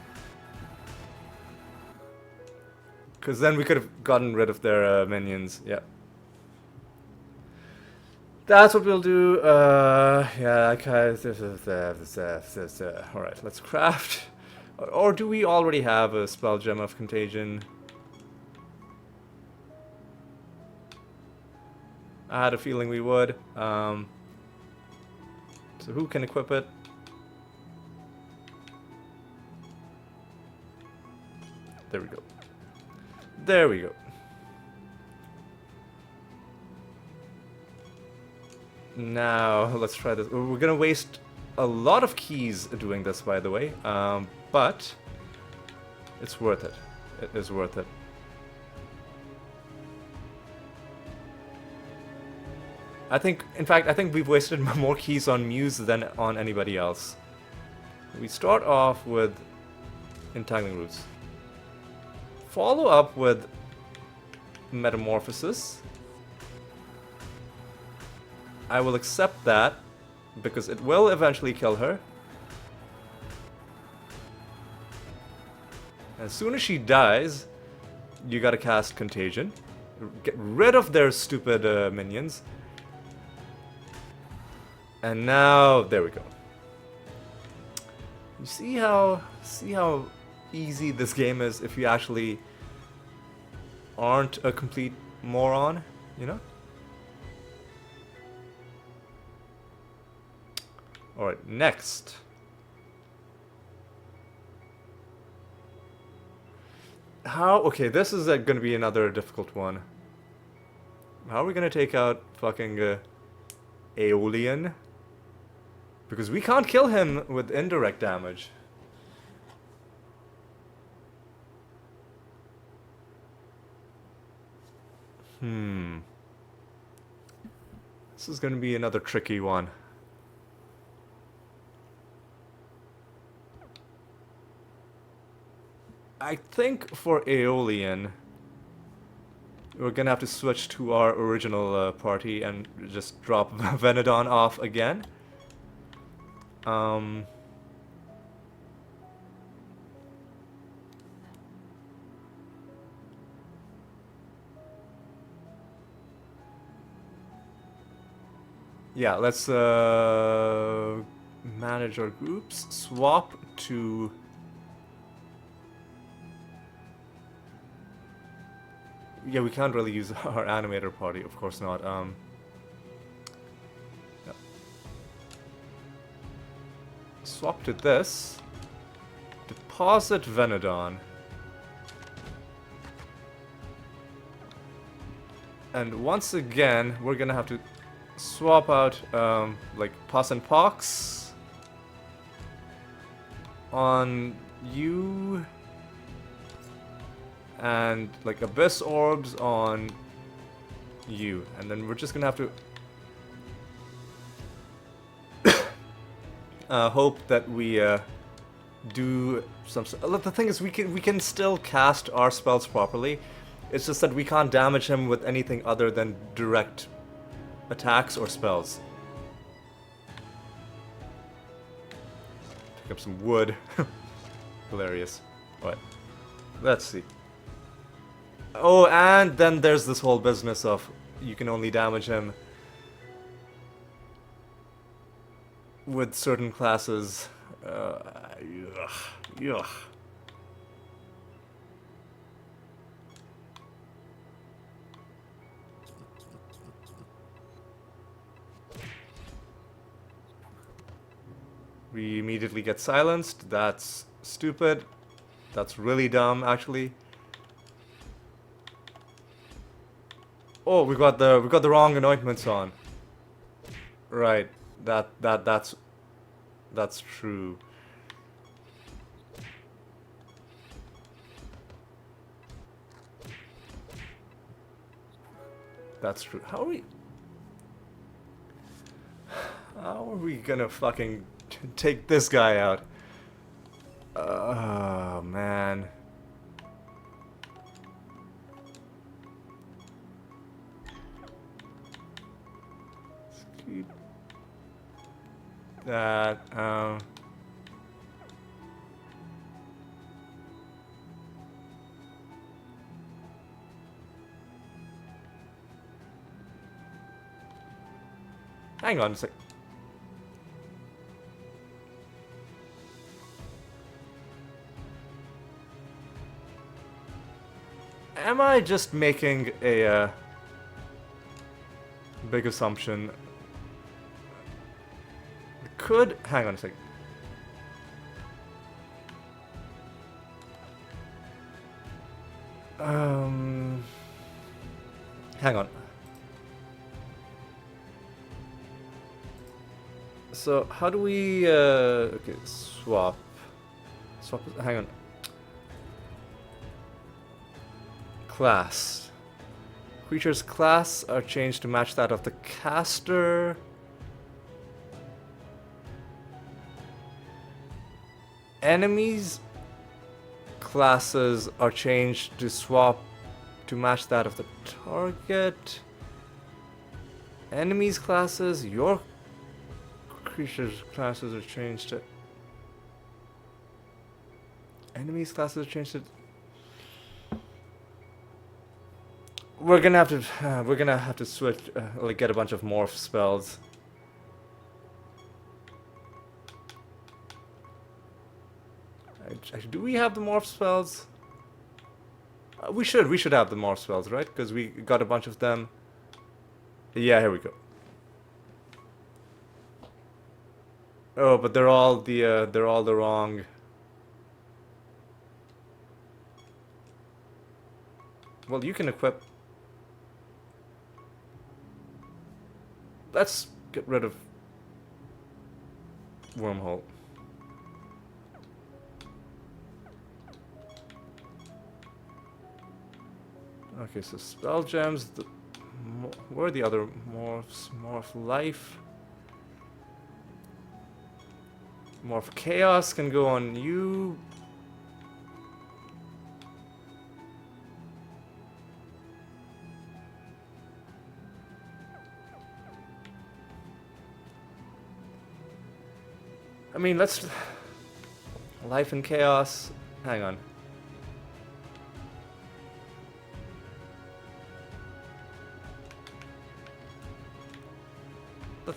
Because then we could have gotten rid of their minions. Yeah. That's what we'll do. Yeah, okay. Alright, let's craft. Or do we already have a spell gem of contagion? I had a feeling we would. So who can equip it? There we go. There we go. Now, let's try this. We're gonna waste a lot of keys doing this, by the way. But it's worth it. It is worth it. In fact, I think we've wasted more keys on Muse than on anybody else. We start off with Entangling Roots. Follow up with Metamorphosis. I will accept that, because it will eventually kill her. As soon as she dies, you gotta cast Contagion. Get rid of their stupid minions. And now, there we go. You see how easy this game is if you actually aren't a complete moron, you know? Alright, next. Okay, this is gonna be another difficult one. How are we gonna take out fucking Aeolian? Because we can't kill him with indirect damage. This is gonna be another tricky one. I think for Aeolian, we're gonna have to switch to our original party and just drop Venedon off again. Yeah, let's manage our groups, swap to... Yeah, we can't really use our animator party, of course not. Yeah. Swap to this. Deposit Venedon. And once again, we're gonna have to swap out like Pus and Pox on you, and like Abyss Orbs on you, and then we're just gonna have to hope that we do some. The thing is, we can still cast our spells properly. It's just that we can't damage him with anything other than direct attacks or spells. Pick up some wood. Hilarious. Alright. Let's see. Oh, and then there's this whole business of you can only damage him with certain classes. Yuck. We immediately get silenced. That's stupid. That's really dumb, actually. Oh, we got the wrong anointments on. Right. That's true. That's true. How are we gonna fucking take this guy out? Oh, man. That, hang on a sec. Am I just making a big assumption? Could hang on a second. Hang on. So how do we okay, swap, hang on. Class. Creature's class are changed to match that of the caster. Enemies classes are changed to swap to match that of the target. Enemies classes, your creatures classes are changed to enemies classes are changed to we're gonna have to switch like get a bunch of morph spells. Do we have the morph spells? We should have the morph spells, right? Because we got a bunch of them. Yeah, here we go. Oh, but they're all the wrong. Well, you can equip. Let's get rid of Wormhole. Okay, so spell gems. Where are the other morphs? Morph life. Morph chaos can go on you. I mean, let's life and chaos. Hang on.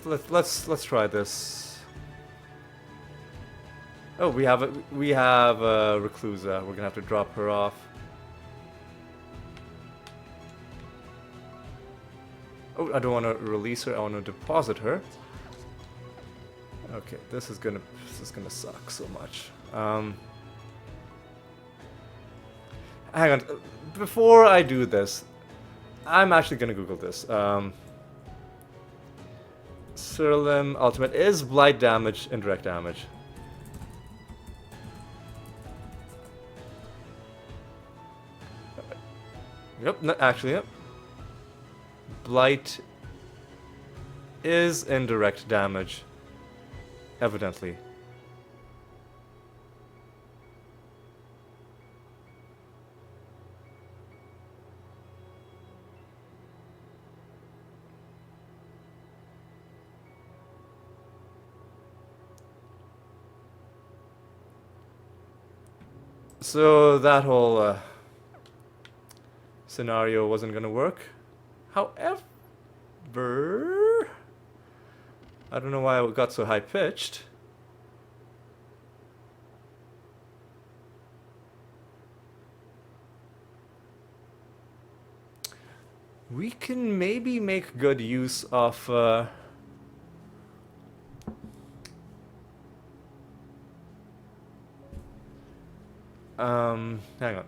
Let's try this. Oh, we have Reclusa. We're gonna have to drop her off. Oh, I don't want to release her. I want to deposit her. Okay, this is gonna suck so much. Hang on. Before I do this, I'm actually gonna Google this. Siralim ultimate is blight damage, indirect damage. Yep, no, actually, yep. Blight is indirect damage, evidently. So that whole scenario wasn't gonna work. However, I don't know why it got so high pitched. We can maybe make good use of hang on.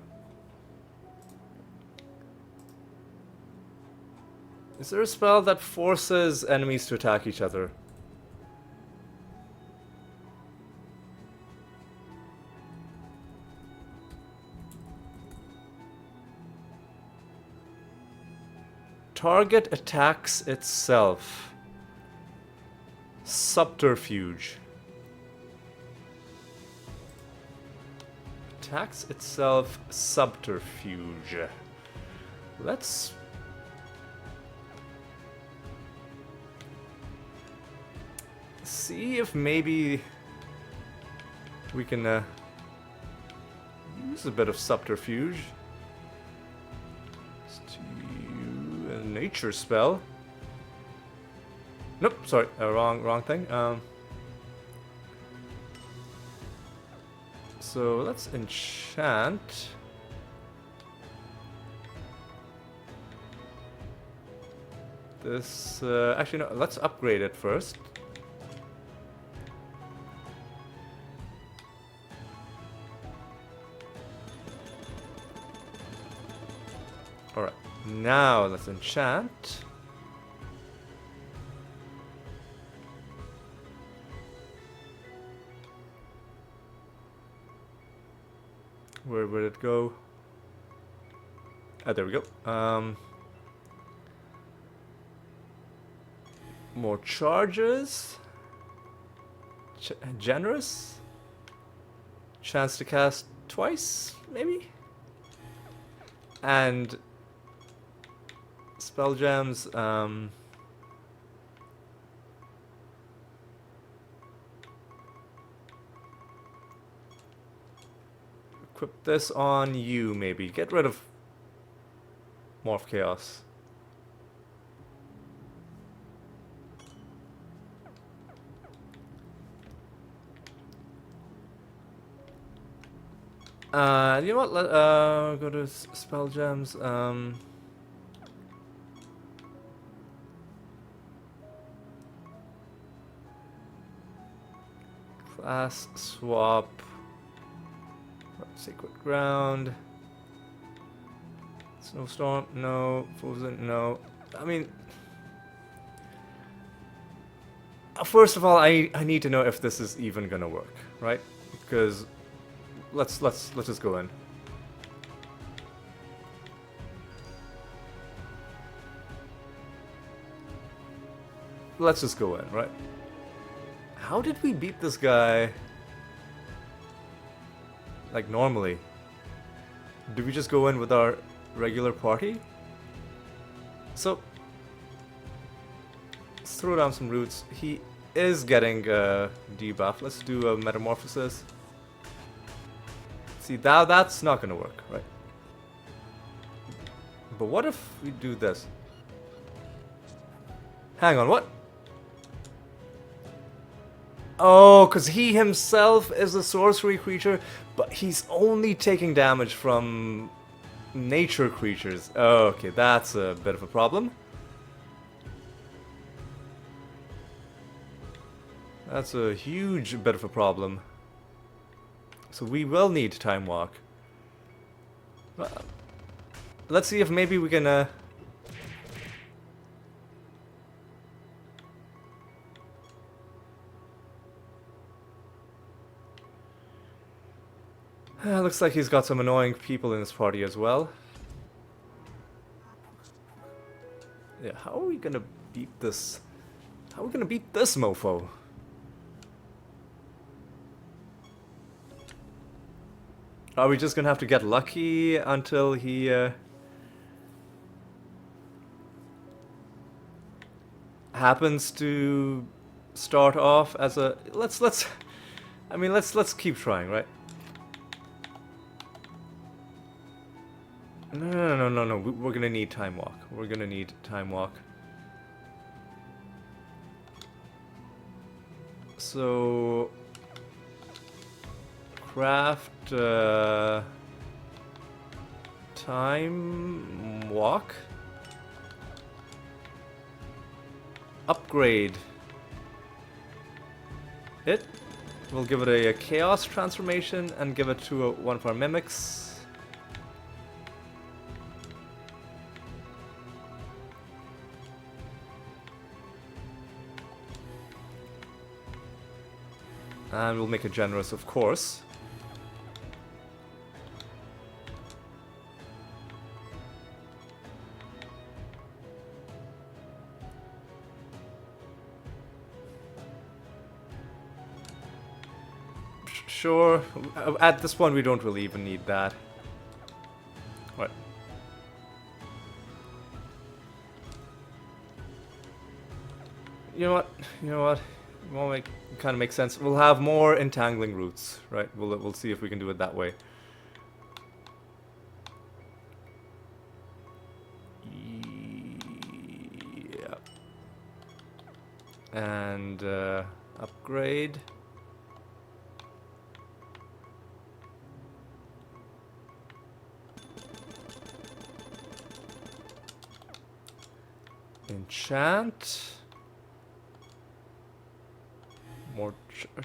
Is there a spell that forces enemies to attack each other? Target attacks itself. Subterfuge. attacks itself subterfuge. Let's see if maybe we can use a bit of subterfuge. Let's do a nature spell. Nope, sorry, wrong thing. So let's enchant. This, actually no, let's upgrade it first. Alright, now let's enchant. Where would it go? Ah, there we go. More charges. Generous. Chance to cast twice, maybe? And spell gems, equip this on you, maybe. Get rid of Morph Chaos. You know what? Let go to spell gems. Class swap. Sacred Ground. Snowstorm, no. Frozen, no. I mean, first of all, I need to know if this is even gonna work, right? Because let's just go in. Let's just go in, right? How did we beat this guy? Like normally? Do we just go in with our regular party? So let's throw down some roots. He is getting debuff. Let's do a metamorphosis. See, that's not gonna work, right? But what if we do this? Hang on, what? Oh, because he himself is a sorcery creature, but he's only taking damage from nature creatures. Oh, okay, that's a bit of a problem. That's a huge bit of a problem. So we will need Time Walk. Let's see if maybe we can... looks like he's got some annoying people in his party as well. Yeah, how are we gonna beat this? How are we gonna beat this mofo? Are we just gonna have to get lucky until he happens to start off as a let's keep trying, right? No. We're gonna need Time Walk. We're gonna need Time Walk. So craft Time Walk. Upgrade it. We'll give it a Chaos transformation and give it to one of our mimics. And we'll make it generous, of course. Sure. At this point, we don't really even need that. What? You know what? You know what? It won't make kind of make sense. We'll have more entangling roots, right? We'll see if we can do it that way. Yeah. And upgrade. Enchant. More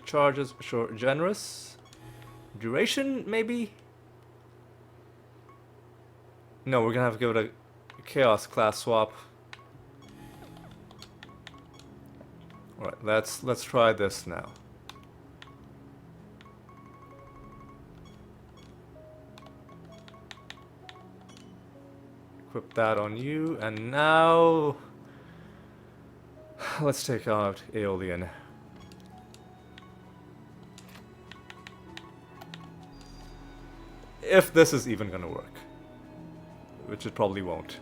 charges, sure. Generous. Duration, maybe? No, we're gonna have to give it a chaos class swap. Alright, let's try this now. Equip that on you, and now let's take out Aeolian. If this is even gonna work. Which it probably won't.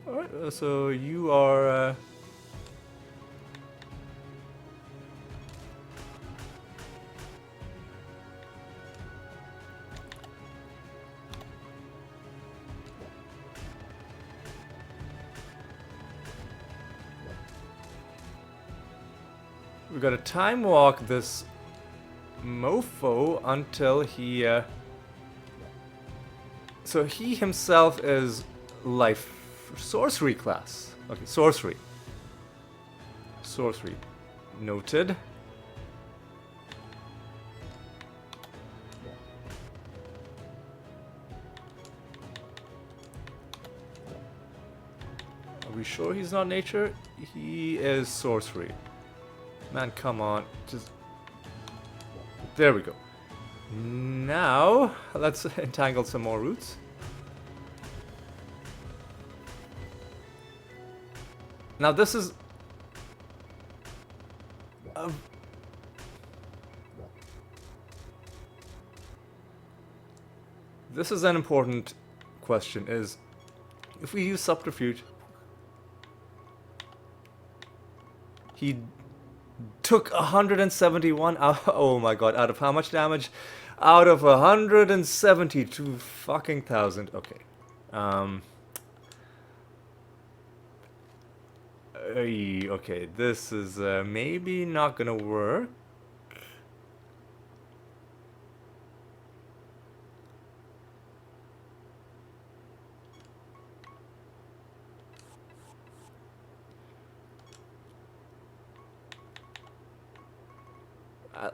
Alright, so you are... we gotta time walk this mofo until he so he himself is life sorcery class. Okay, sorcery. Sorcery. Noted. Are we sure he's not nature? He is sorcery. Man, come on. Just... there we go. Now, let's entangle some more roots. Now this is... this is an important question, is if we use subterfuge, he took 171 out, oh my god, out of how much damage? Out of 172 fucking thousand. Okay. Okay, this is maybe not gonna work.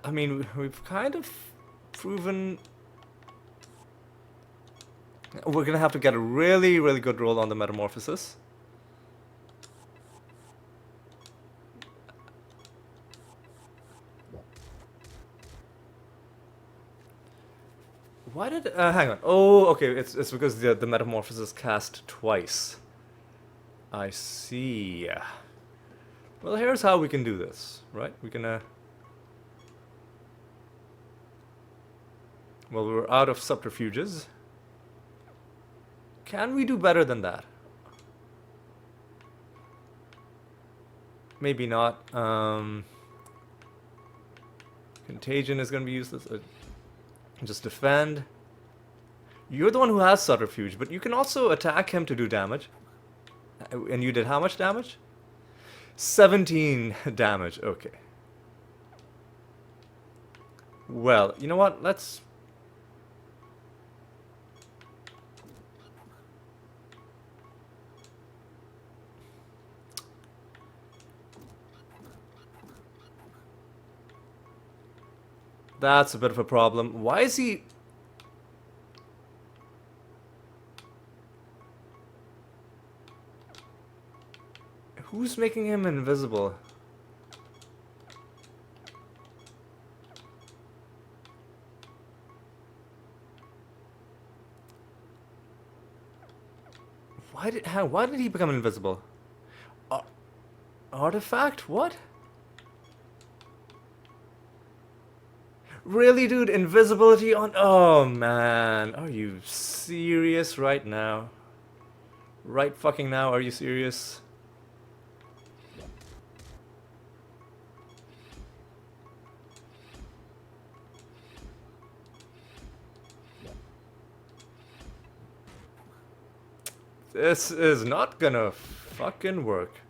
I mean, we've kind of proven... we're gonna have to get a really, really good roll on the metamorphosis. Why did... hang on. Oh, okay, it's because the metamorphosis cast twice. I see. Well, here's how we can do this, right? We can... well, we're out of subterfuges. Can we do better than that? Maybe not. Contagion is going to be useless. Just defend. You're the one who has subterfuge, but you can also attack him to do damage. And you did how much damage? 17 damage. Okay. Well, you know what? Let's... that's a bit of a problem. Why is he... who's making him invisible? Why did he become invisible? Artifact? What? Really, dude? Invisibility on... Oh, man. Are you serious right now? Right fucking now? Are you serious? This is not gonna fucking work.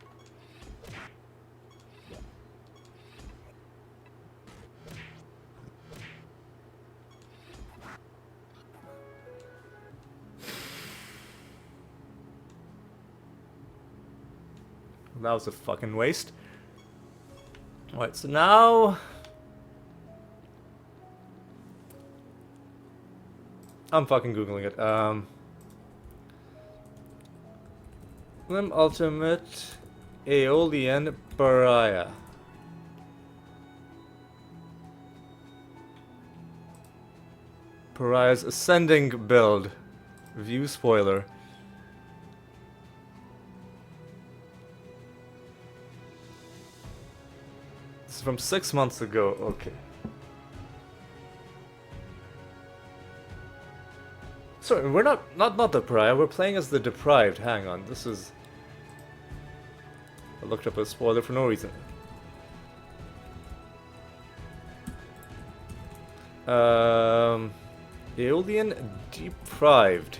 That was a fucking waste. Alright, so now... I'm fucking googling it. Lim Ultimate Aeolian Pariah. Pariah's Ascending build. View spoiler. This is from 6 months ago. Okay. Sorry, we're not the Pariah. We're playing as the Deprived. Hang on, this is... I looked up a spoiler for no reason. Aeolian Deprived.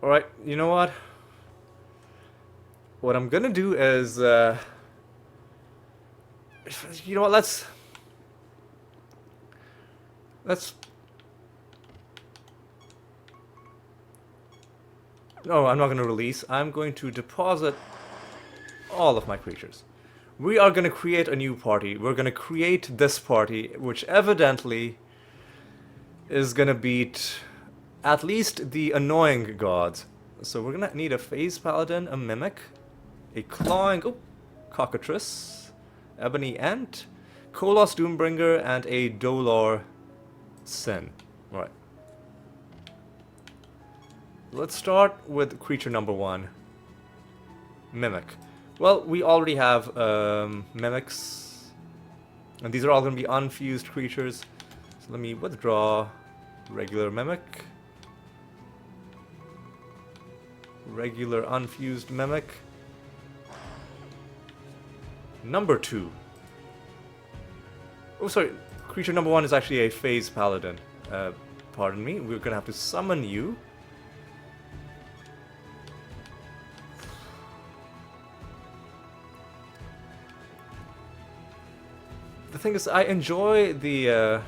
Alright, you know what? What I'm gonna do is, you know what, let's... No, I'm not gonna release. I'm going to deposit all of my creatures. We are gonna create a new party. We're gonna create this party, which evidently is gonna beat at least the annoying gods. So we're gonna need a phase paladin, a mimic, a clawing cockatrice, ebony ant, Kolos Doombringer, and a Dolor Sin. Right. Let's start with creature number 1, mimic. Well, we already have mimics, and these are all going to be unfused creatures. So let me withdraw regular mimic, regular unfused mimic. Number 2. Oh, sorry. Creature number 1 is actually a phase paladin. Pardon me. We're going to have to summon you. The thing is, I enjoy the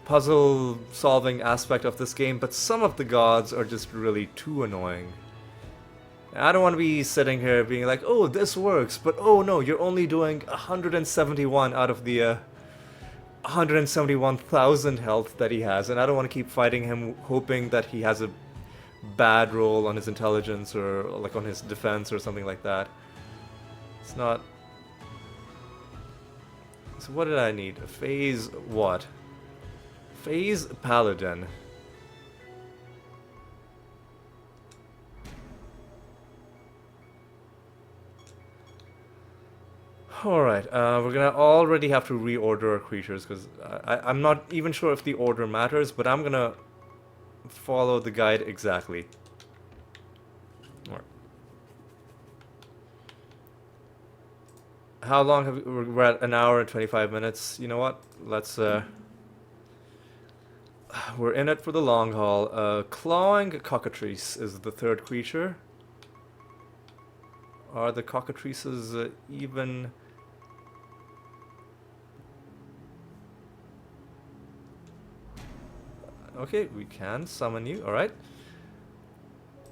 puzzle-solving aspect of this game, but some of the gods are just really too annoying. I don't want to be sitting here being like, oh, this works, but oh no, you're only doing 171 out of the 171,000 health that he has, and I don't want to keep fighting him hoping that he has a bad roll on his intelligence or like on his defense or something like that. It's not... So what did I need? A phase what? Phase paladin. Alright, we're gonna already have to reorder our creatures because I'm not even sure if the order matters, but I'm gonna follow the guide exactly. Alright. How long have we're at an hour and 25 minutes. You know what? Let's We're in it for the long haul. Clawing cockatrice is the third creature. Are the cockatrices even... Okay, we can summon you, alright.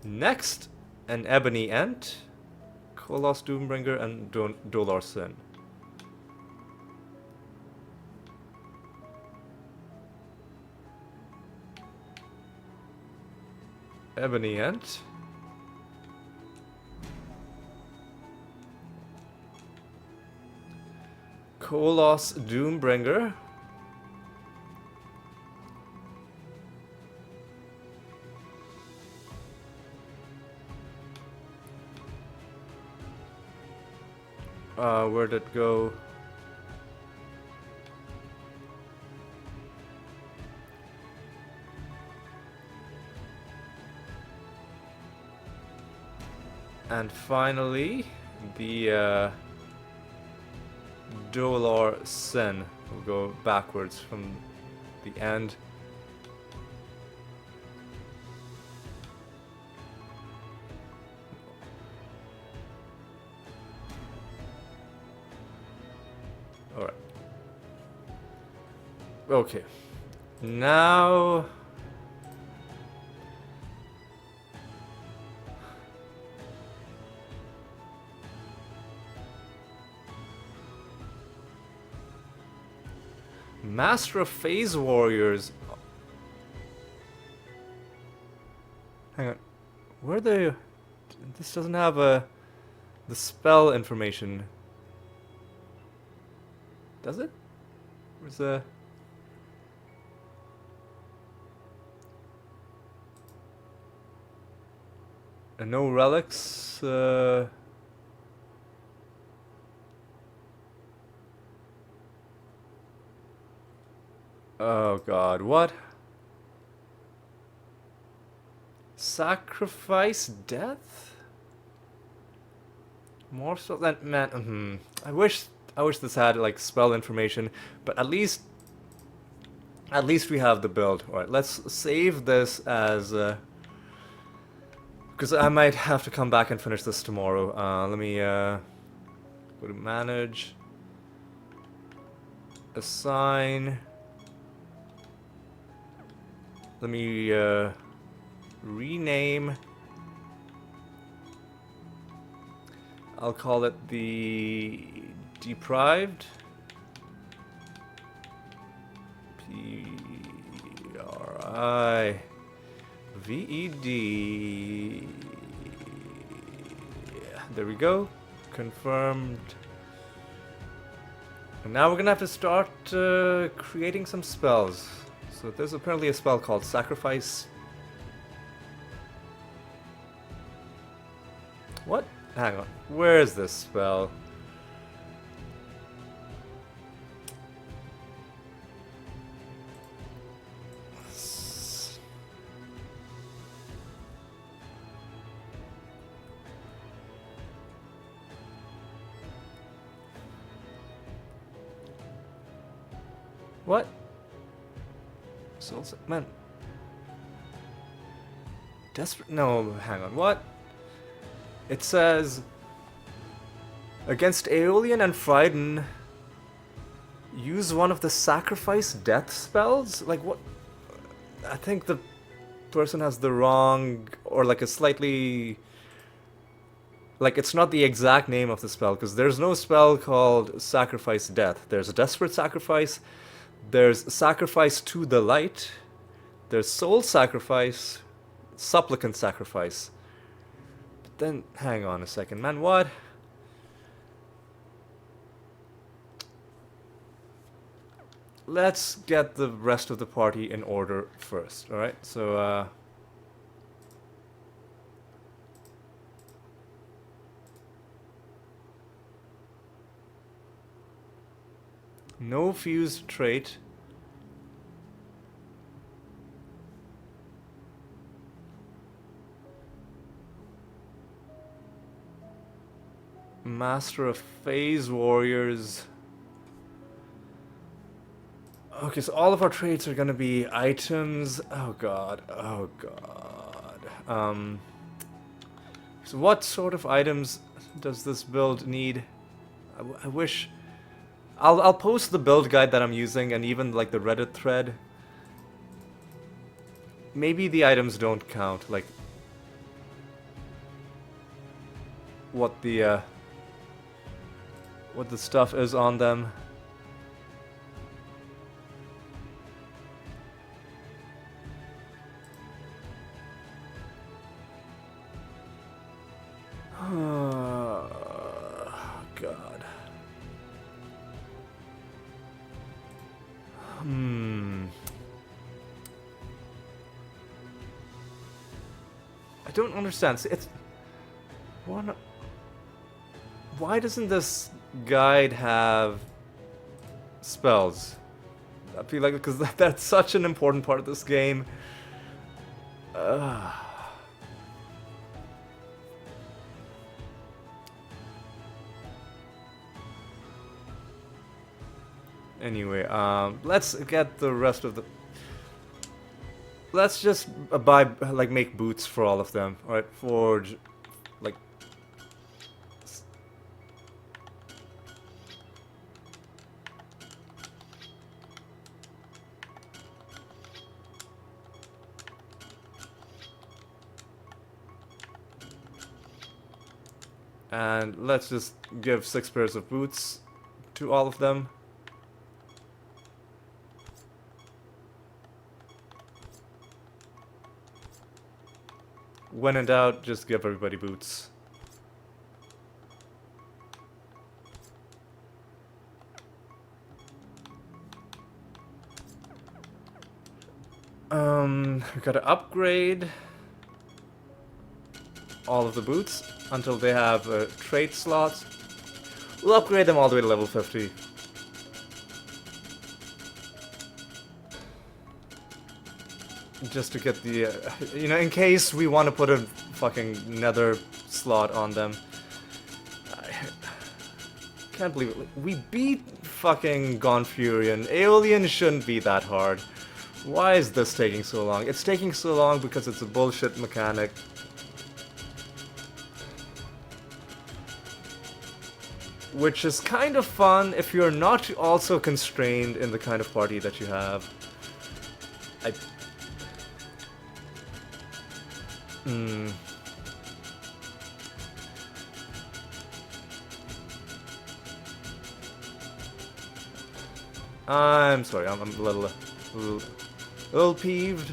Next, an Ebony Ent, Kolos Doombringer, and Dolor Sin. Ebony Ent. Kolos Doombringer. Where'd it go? And finally, the Dolor Sin will go backwards from the end. Alright. Okay. Now... Master of Phase Warriors. Hang on. Where are they? This doesn't have the spell information. Does it? Where's the... no relics. Oh god, what? Sacrifice death? More so than man. I wish this had like spell information, but at least we have the build. All right, let's save this as because I might have to come back and finish this tomorrow. Let me go to manage, assign. Let me rename. I'll call it the Deprived. P-R-I-V-E-D. There we go. Confirmed. And now we're gonna have to start creating some spells. So there's apparently a spell called Sacrifice. What? Hang on. Where is this spell? What? Man. Desperate? No, hang on. What? It says against Aeolian and Friden, use one of the sacrifice death spells? Like what? I think the person has the wrong, or like a slightly, like it's not the exact name of the spell, because there's no spell called sacrifice death. There's a desperate sacrifice. There's sacrifice to the light. There's soul sacrifice, supplicant sacrifice. But then, hang on a second, man, what? Let's get the rest of the party in order first, alright? So, no fused trait. Master of Phase Warriors. Okay, so all of our traits are gonna be items. Oh god. Oh god. So what sort of items does this build need? I wish. I'll post the build guide that I'm using and even like the Reddit thread. Maybe the items don't count, like what the stuff is on them. God. I don't understand. See, it's one. Why doesn't this guide have spells? I feel like because that's such an important part of this game. Anyway, let's get the rest of the. Let's just buy, like, make boots for all of them. Alright, forge, like. And let's just give 6 pairs of boots to all of them. When in doubt, just give everybody boots. We gotta upgrade all of the boots until they have trait slots. We'll upgrade them all the way to level 50. Just to get the, you know, in case we want to put a fucking nether slot on them. I can't believe it. We beat fucking Gonfurion. Aeolian shouldn't be that hard. Why is this taking so long? It's taking so long because it's a bullshit mechanic. Which is kind of fun if you're not also constrained in the kind of party that you have. I'm sorry, I'm a little peeved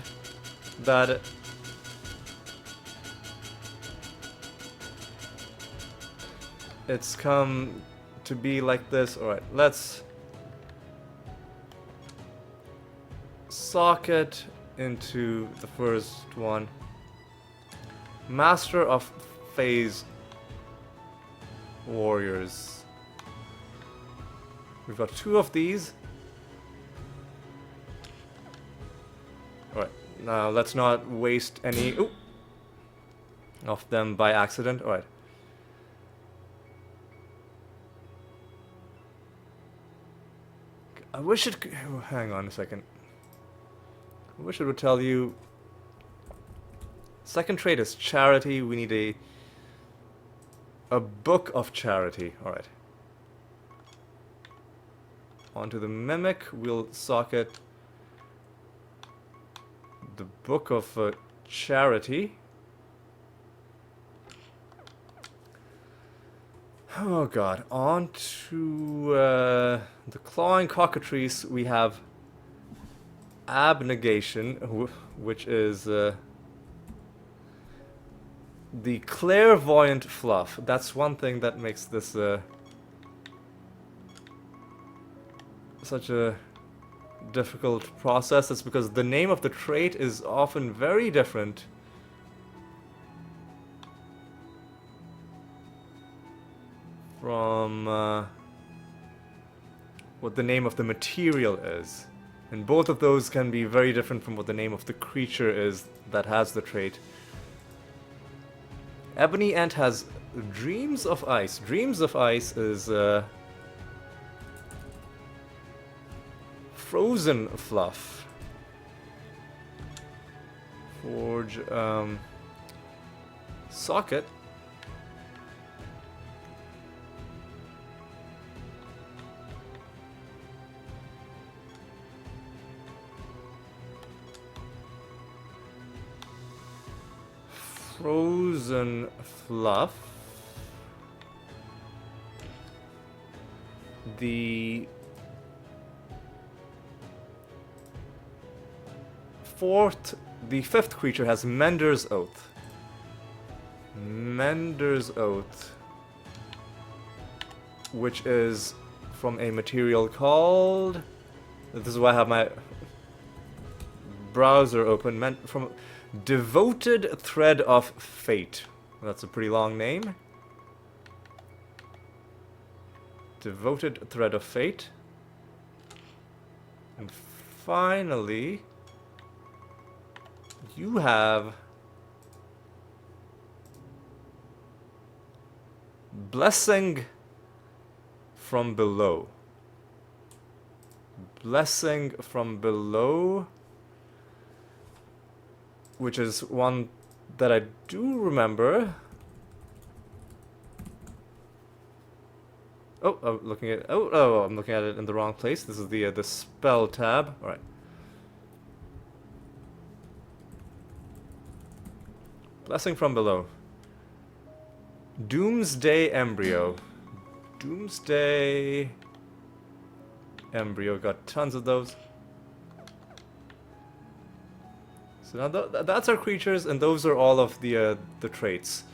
that it's come to be like this. Alright, let's socket into the first one. Master of Phase Warriors. We've got 2 of these. Alright, now let's not waste any of them by accident. Alright. I wish it could, hang on a second. I wish it would tell you. Second trait is charity. We need a book of charity. Alright. Onto the mimic, we'll socket the book of charity. Oh god. On to the clawing cockatrice, we have abnegation, which is the clairvoyant fluff. That's one thing that makes this such a difficult process. It's because the name of the trait is often very different from what the name of the material is. And both of those can be very different from what the name of the creature is that has the trait. Ebony Ant has Dreams of Ice. Dreams of Ice is frozen fluff. Forge, socket. Frozen fluff. The fifth creature has Mender's Oath. Mender's Oath, which is from a material called... This is why I have my browser open. From Devoted Thread of Fate. That's a pretty long name. Devoted Thread of Fate. And finally, you have Blessing from Below. Blessing from Below, which is one that I do remember. Oh, I'm looking at I'm looking at it in the wrong place. This is the spell tab. All right. Blessing from Below. Doomsday Embryo. Doomsday Embryo. Got tons of those. So now that's our creatures, and those are all of the traits.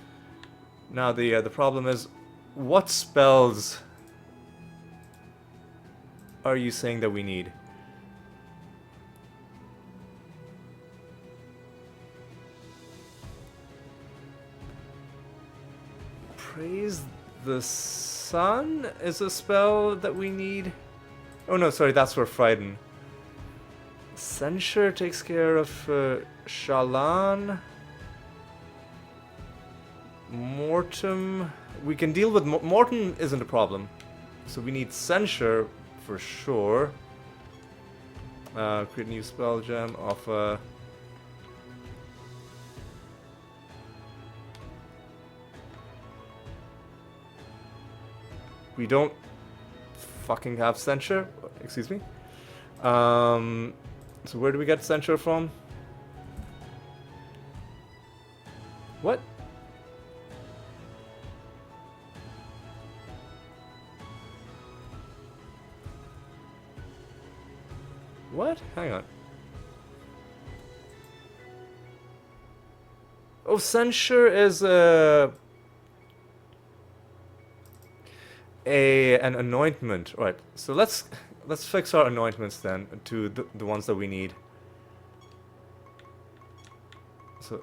Now the problem is, what spells are you saying that we need? Praise the Sun is a spell that we need. Oh no, sorry, that's for Frighten. Censure takes care of Shalan. Mortem. We can deal with Mortem isn't a problem. So we need Censure for sure. Create a new spell gem of we don't fucking have Censure. Excuse me. So where do we get Censure from? What? What? Hang on. Oh, Censure is an anointment. Right. So let's fix our anointments then to the ones that we need. So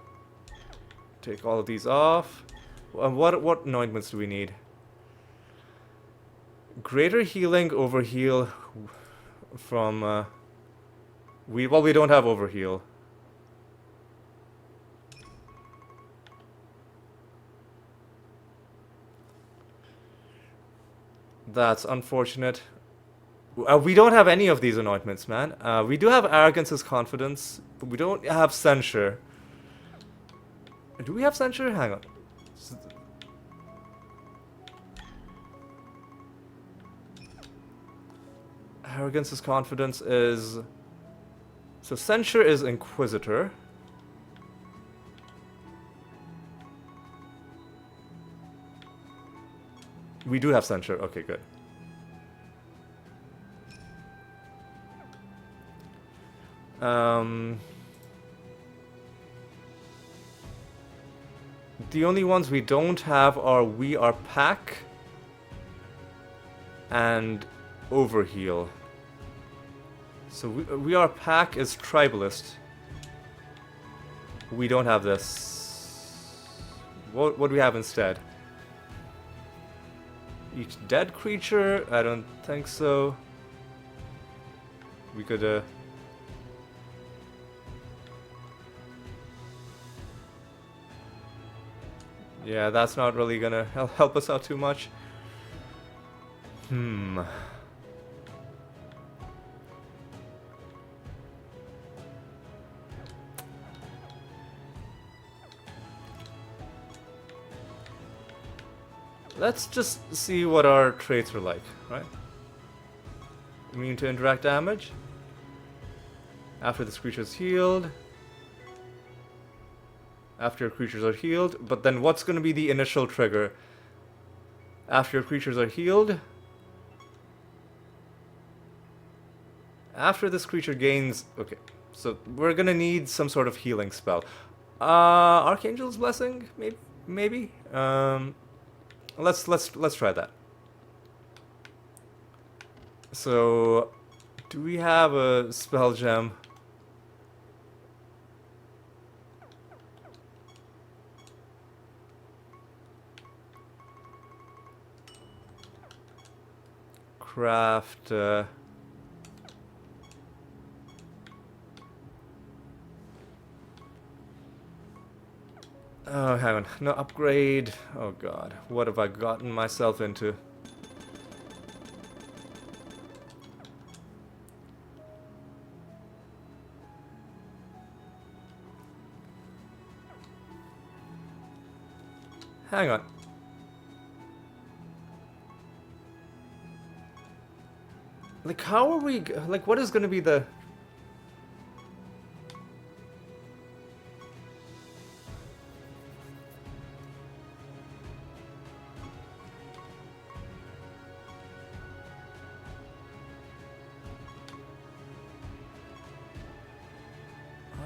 take all of these off. What anointments do we need? Greater healing, overheal from we don't have overheal. That's unfortunate. We don't have any of these anointments, man. We do have Arrogance as Confidence, but we don't have Censure. Do we have Censure? Hang on. Arrogance as Confidence is... So Censure is Inquisitor. We do have Censure. Okay, good. The only ones we don't have are We Are Pack and Overheal. So we Are Pack is Tribalist. We don't have this. What do we have instead? Each dead creature? I don't think so. We could yeah, that's not really gonna help us out too much. Let's just see what our traits are like, right? Immune to indirect damage. After this creature's healed. After your creatures are healed. But then what's going to be the initial trigger? After your creatures are healed. After this creature gains... Okay, so we're going to need some sort of healing spell. Archangel's Blessing? Maybe? Let's try that. So, do we have a spell gem? Craft. Oh, hang on. No, upgrade. Oh god. What have I gotten myself into? Hang on. Like, how are we... Like, what is going to be the...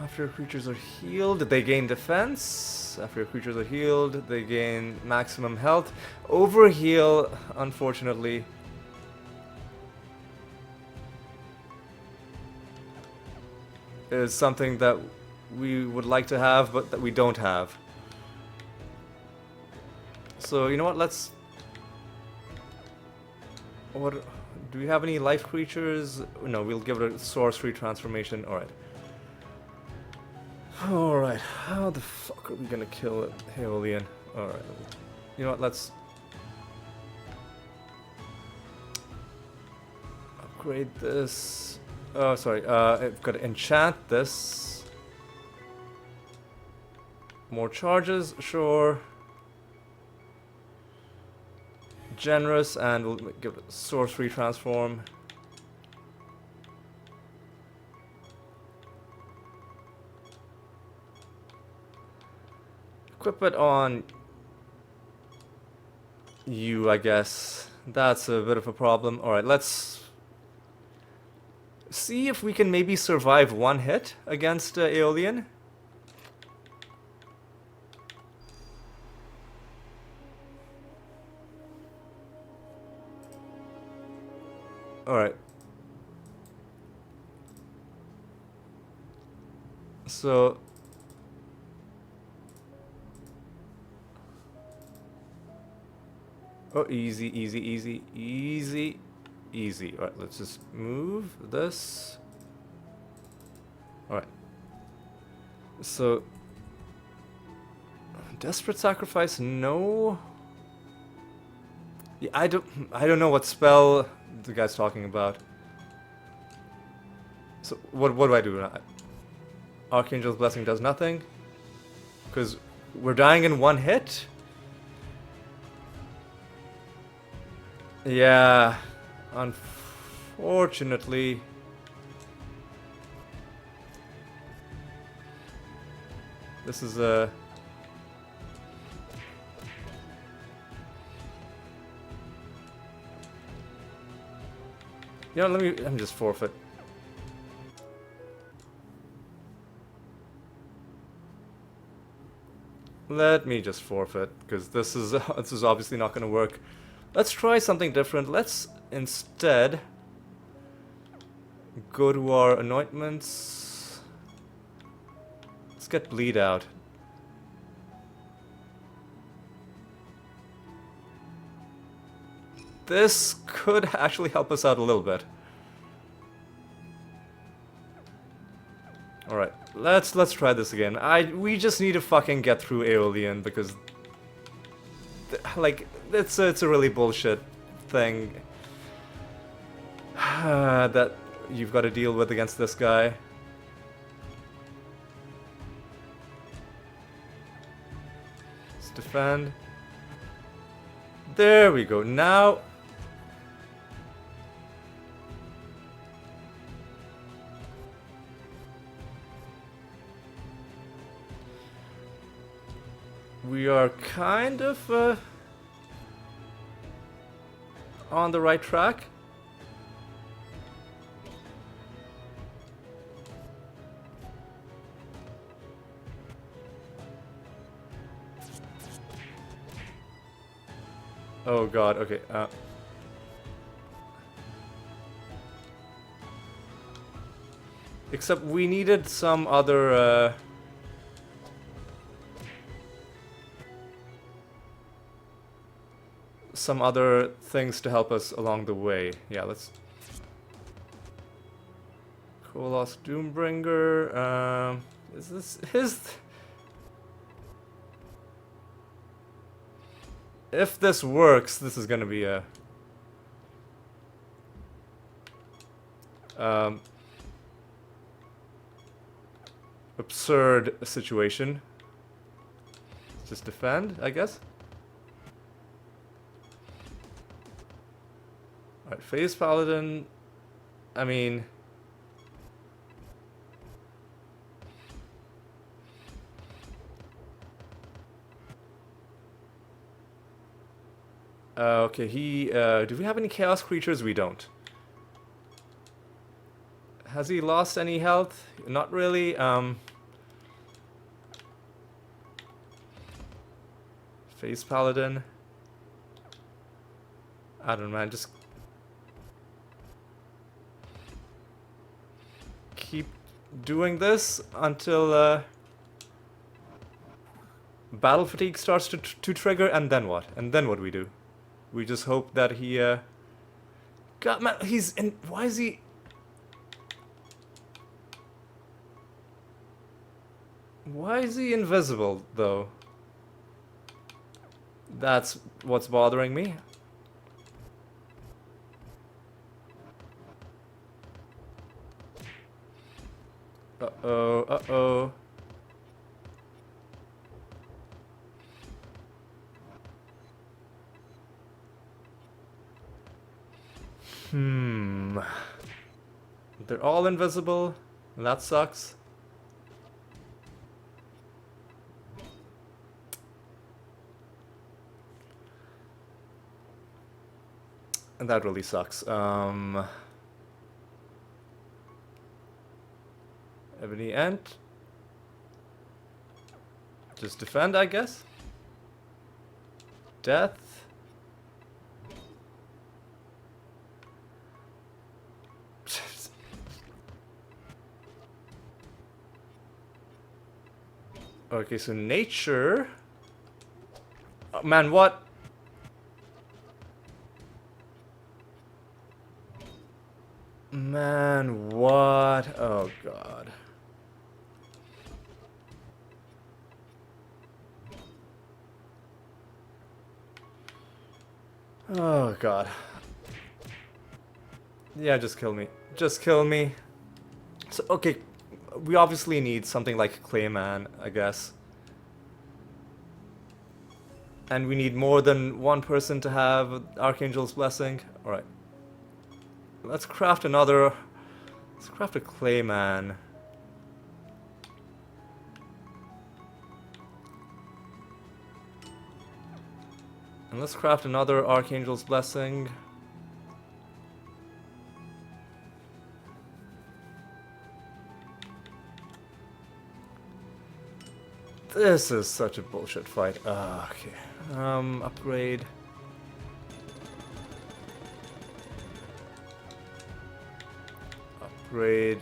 After your creatures are healed, they gain defense. After your creatures are healed, they gain maximum health. Overheal, unfortunately... is something that we would like to have, but that we don't have. So, you know what, let's... What... Do we have any life creatures? No, we'll give it a source-free transformation. Alright. Alright, how the fuck are we gonna kill it? Aeolian. Alright. You know what, let's... upgrade this... Oh, sorry, I've got to enchant this. More charges, sure. Generous, and we'll give it a source-free transform. Equip it on you, I guess. That's a bit of a problem. Alright, let's... see if we can maybe survive one hit against Aeolian. Alright. So... oh, easy, easy, easy, easy. Easy. Alright, let's just move this. Alright. So... desperate sacrifice, no. Yeah, I don't know what spell the guy's talking about. So what do I do? Archangel's Blessing does nothing. Because we're dying in one hit? Yeah. Unfortunately. This is a... you know, let me just forfeit. Let me just forfeit, because this is obviously not going to work. Let's try something different. Let's instead go to our anointments. Let's get bleed out. This could actually help us out a little bit. Alright, let's try this again. We just need to fucking get through Aeolian because like it's a really bullshit thing that you've got to deal with against this guy. Let's defend. There we go. Now... we are kind of on the right track. Oh god, okay. Except we needed some other... some other things to help us along the way. Yeah, let's... Kolos Doombringer... is this his... If this works, this is gonna be a... absurd situation. Just defend, I guess. Alright, Phase Paladin... I mean... okay, he... do we have any Chaos creatures? We don't. Has he lost any health? Not really. Phase Paladin. I don't know, man. Just... keep doing this until battle fatigue starts to trigger, and then what? And then what do we do? We just hope that he God, man, he's in... why is he... why is he invisible, though? That's what's bothering me. Uh-oh, uh-oh. They're all invisible. That sucks. And that really sucks. Ebony Ant. Just defend, I guess. Death. Okay, so nature... oh, man, what? Man, what? Oh, God. Oh, God. Yeah, just kill me. Just kill me. So, okay, we obviously need something like Clayman, I guess. And we need more than one person to have Archangel's Blessing. Alright. Let's craft another... let's craft a Clayman. And let's craft another Archangel's Blessing. This is such a bullshit fight. Okay. Upgrade. Upgrade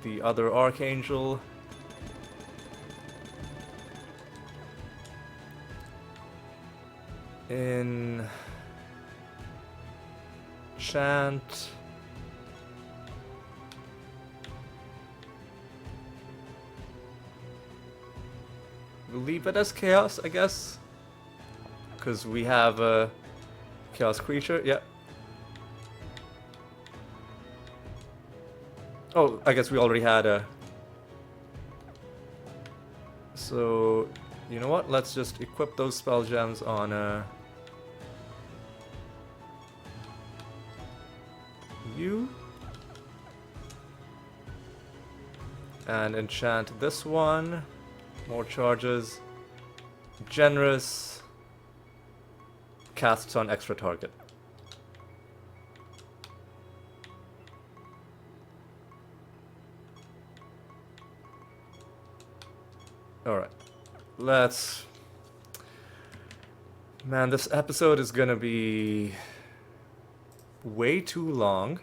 the other Archangel. Enchant. We'll leave it as Chaos, I guess. Because we have a Chaos creature, yeah. Oh, I guess we already had a... so, you know what? Let's just equip those spell gems on And enchant this one. More charges. Generous. Casts on extra target. Alright. Let's... Man, this episode is gonna be... way too long.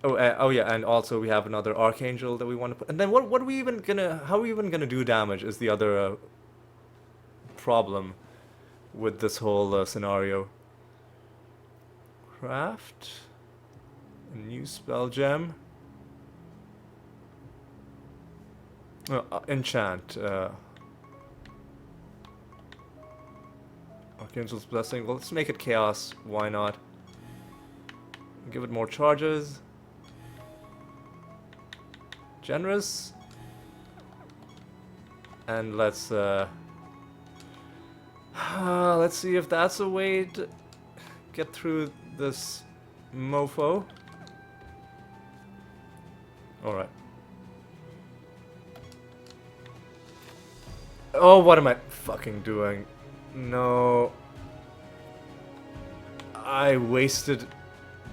Oh yeah, and also we have another Archangel that we want to put... And then what are we even gonna... How are we even gonna do damage is the other problem with this whole scenario. Craft... A new spell gem. Enchant. Archangel's Blessing. Well, let's make it Chaos. Why not? Give it more charges. Generous. And let's see if that's a way to get through this mofo. Alright. Oh, what am I fucking doing? No. I wasted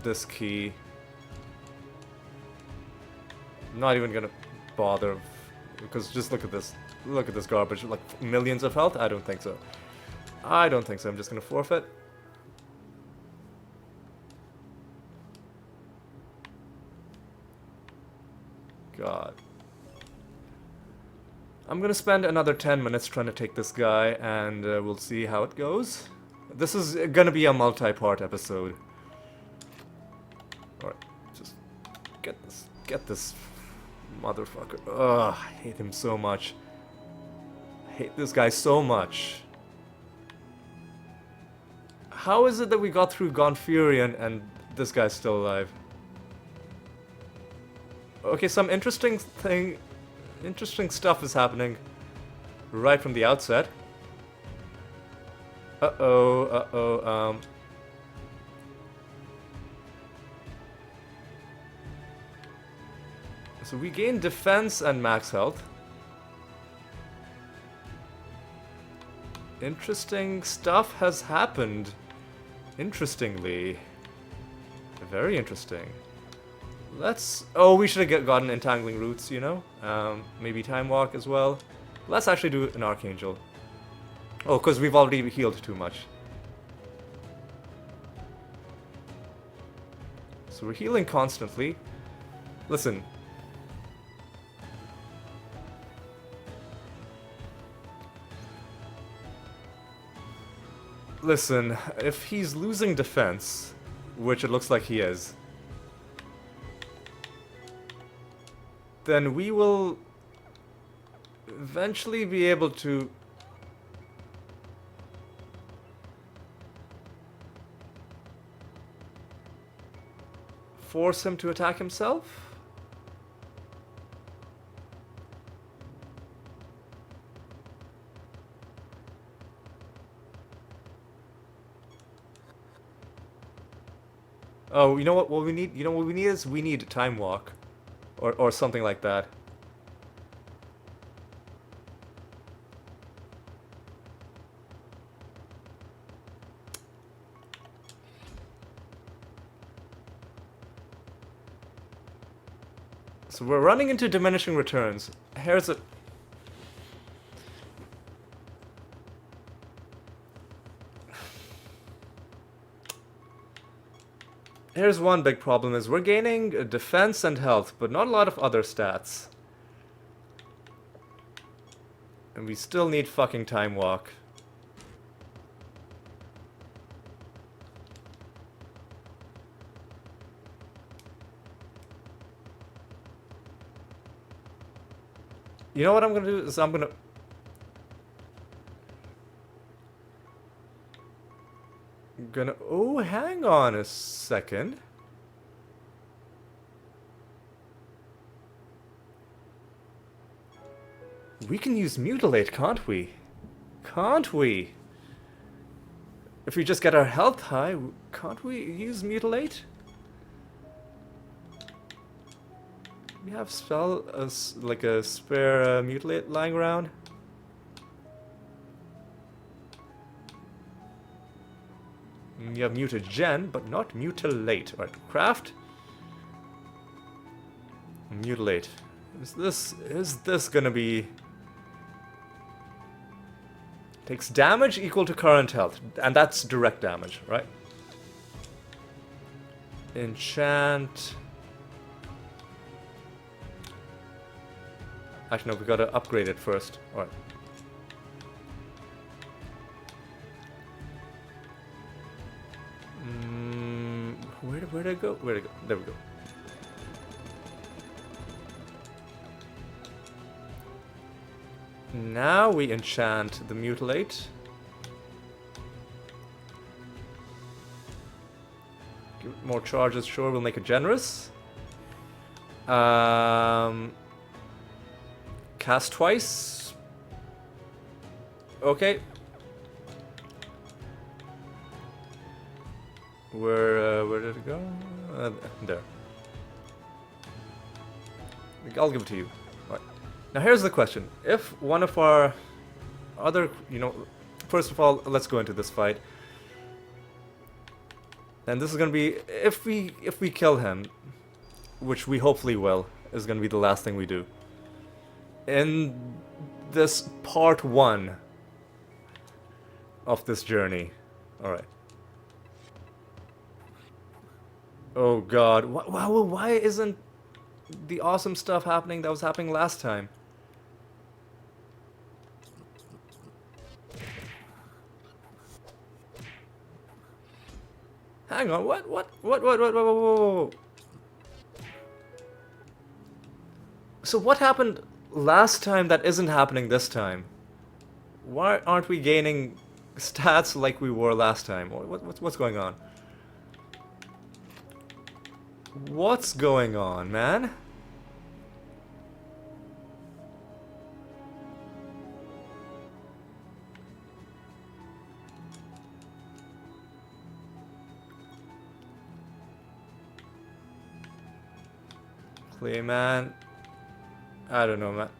this key. I'm not even gonna bother, because just look at this. Look at this garbage. Like millions of health? I don't think so. I don't think so. I'm just gonna forfeit. God. I'm gonna spend another 10 minutes trying to take this guy, and we'll see how it goes. This is gonna be a multi-part episode. Alright, just get this motherfucker. Ugh, I hate him so much. I hate this guy so much. How is it that we got through Gonfurion and this guy's still alive? Okay, some interesting stuff is happening right from the outset. So we gain defense and max health. Interesting stuff has happened. Interestingly. Very interesting. Let's... Oh, we should have gotten Entangling Roots, you know? Maybe Time Walk as well. Let's actually do an Archangel. Oh, because we've already healed too much. So we're healing constantly. Listen. Listen, if he's losing defense, which it looks like he is, then we will eventually be able to force him to attack himself? Oh, you know what we need? You know what we need is we need Time Walk. Or something like that. So we're running into diminishing returns. Here's one big problem is we're gaining defense and health, but not a lot of other stats. And we still need fucking Time Walk. You know what I'm gonna do is I'm gonna... Oh, hang on a second. We can use Mutilate, can't we? Can't we? If we just get our health high, can't we use Mutilate? we have like a spare mutilate lying around? You have mutagen, but not mutilate. Right, craft. Mutilate. Is this gonna be... Takes damage equal to current health, and that's direct damage, right? Enchant. Actually, no, we gotta upgrade it first. Alright. Where'd I go? Where'd I go? There we go. Now we enchant the mutilate. Give it more charges, sure, we'll make it generous. Cast twice. Okay. Where did it go? There. I'll give it to you. Right. Now here's the question. If one of our other, first of all, let's go into this fight. And this is gonna be, if we kill him, which we hopefully will, is gonna be the last thing we do. In this part 1 of this journey. Alright. Oh god, why isn't the awesome stuff happening that was happening last time? Hang on, what? Whoa. So what happened last time that isn't happening this time? Why aren't we gaining stats like we were last time? What's going on? What's going on, man? Clay, man. I don't know, man.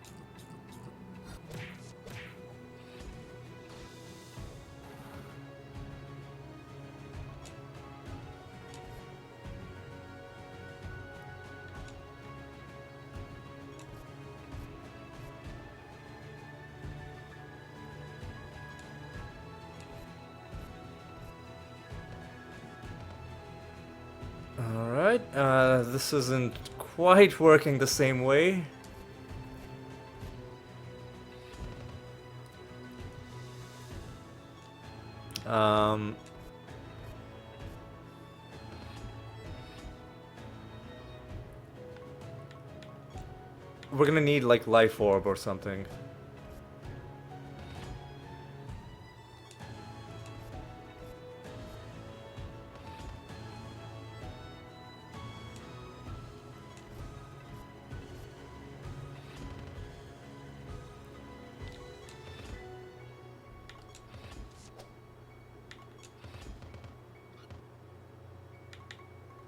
Alright, this isn't quite working the same way. We're gonna need like life orb or something.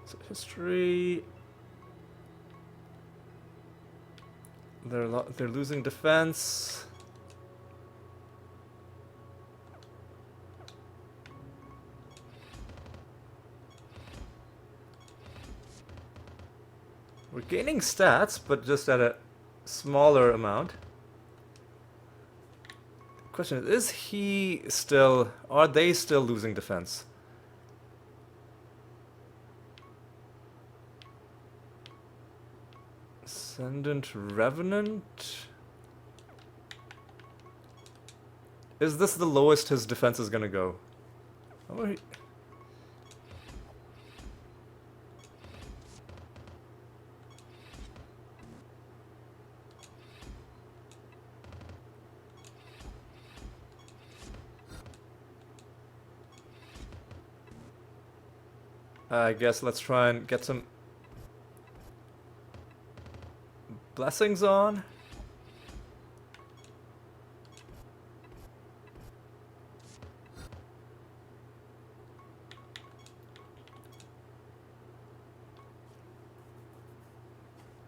So history. They're losing defense. We're gaining stats, but just at a smaller amount. The question is he still... Are they still losing defense? Ascendant Revenant? Is this the lowest his defense is gonna go? Oh, I guess let's try and get some blessings on.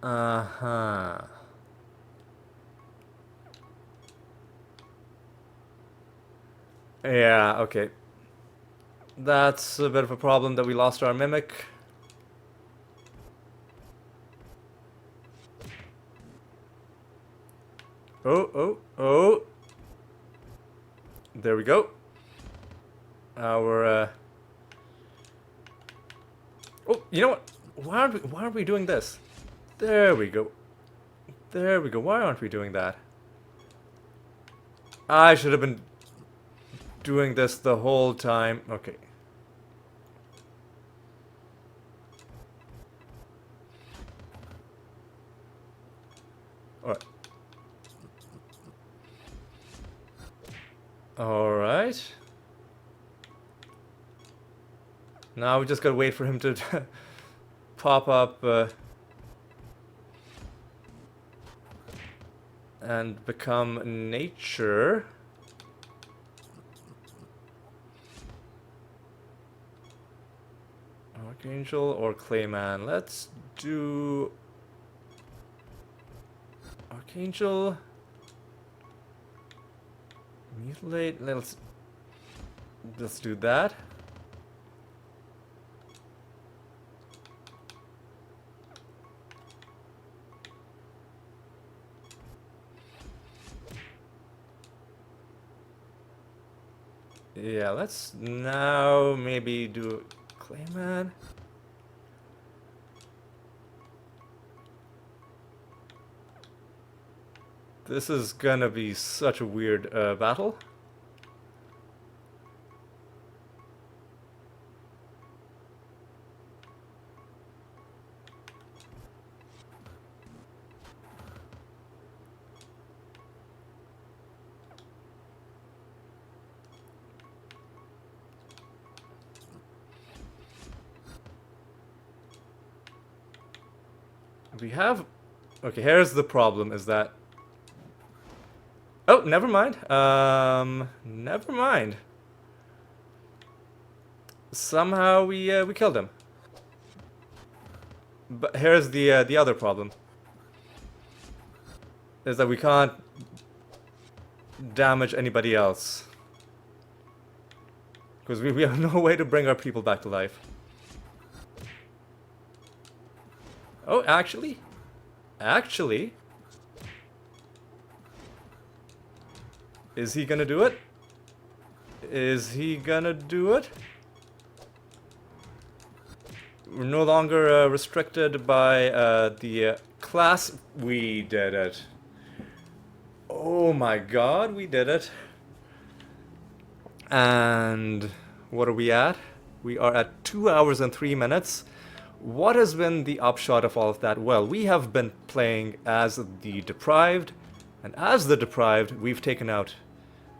Uh-huh. Yeah, okay. That's a bit of a problem that we lost our mimic. Oh, oh, oh. There we go. Our, Oh, you know what? Why aren't we doing this? There we go. There we go. Why aren't we doing that? I should have been doing this the whole time. Okay. Alright. Alright. Now we just gotta wait for him to pop up and become nature. Archangel or Clayman? Let's do Archangel. Mutilate. Let's do that. Yeah, let's now maybe do Clayman. This is gonna be such a weird battle. We have... Okay, here's the problem, is that... Oh, never mind. Never mind. Somehow we killed him. But here's the other problem. Is that we can't damage anybody else. Because we have no way to bring our people back to life. Oh, actually? Actually? Is he gonna do it? Is he gonna do it? We're no longer restricted by the class. We did it. Oh my god, we did it. And what are we at? We are at 2 hours and 3 minutes. What has been the upshot of all of that? Well, we have been playing as the Deprived, and as the Deprived, we've taken out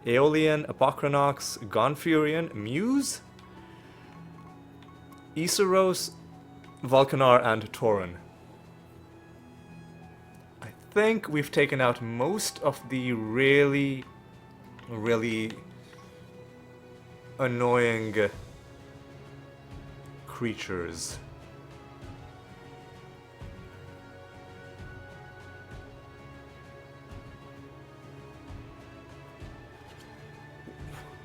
Aeolian, Apocrynox, Gonfurion, Muse, Iseros, Vulcanar, and Tauren. I think we've taken out most of the really annoying creatures.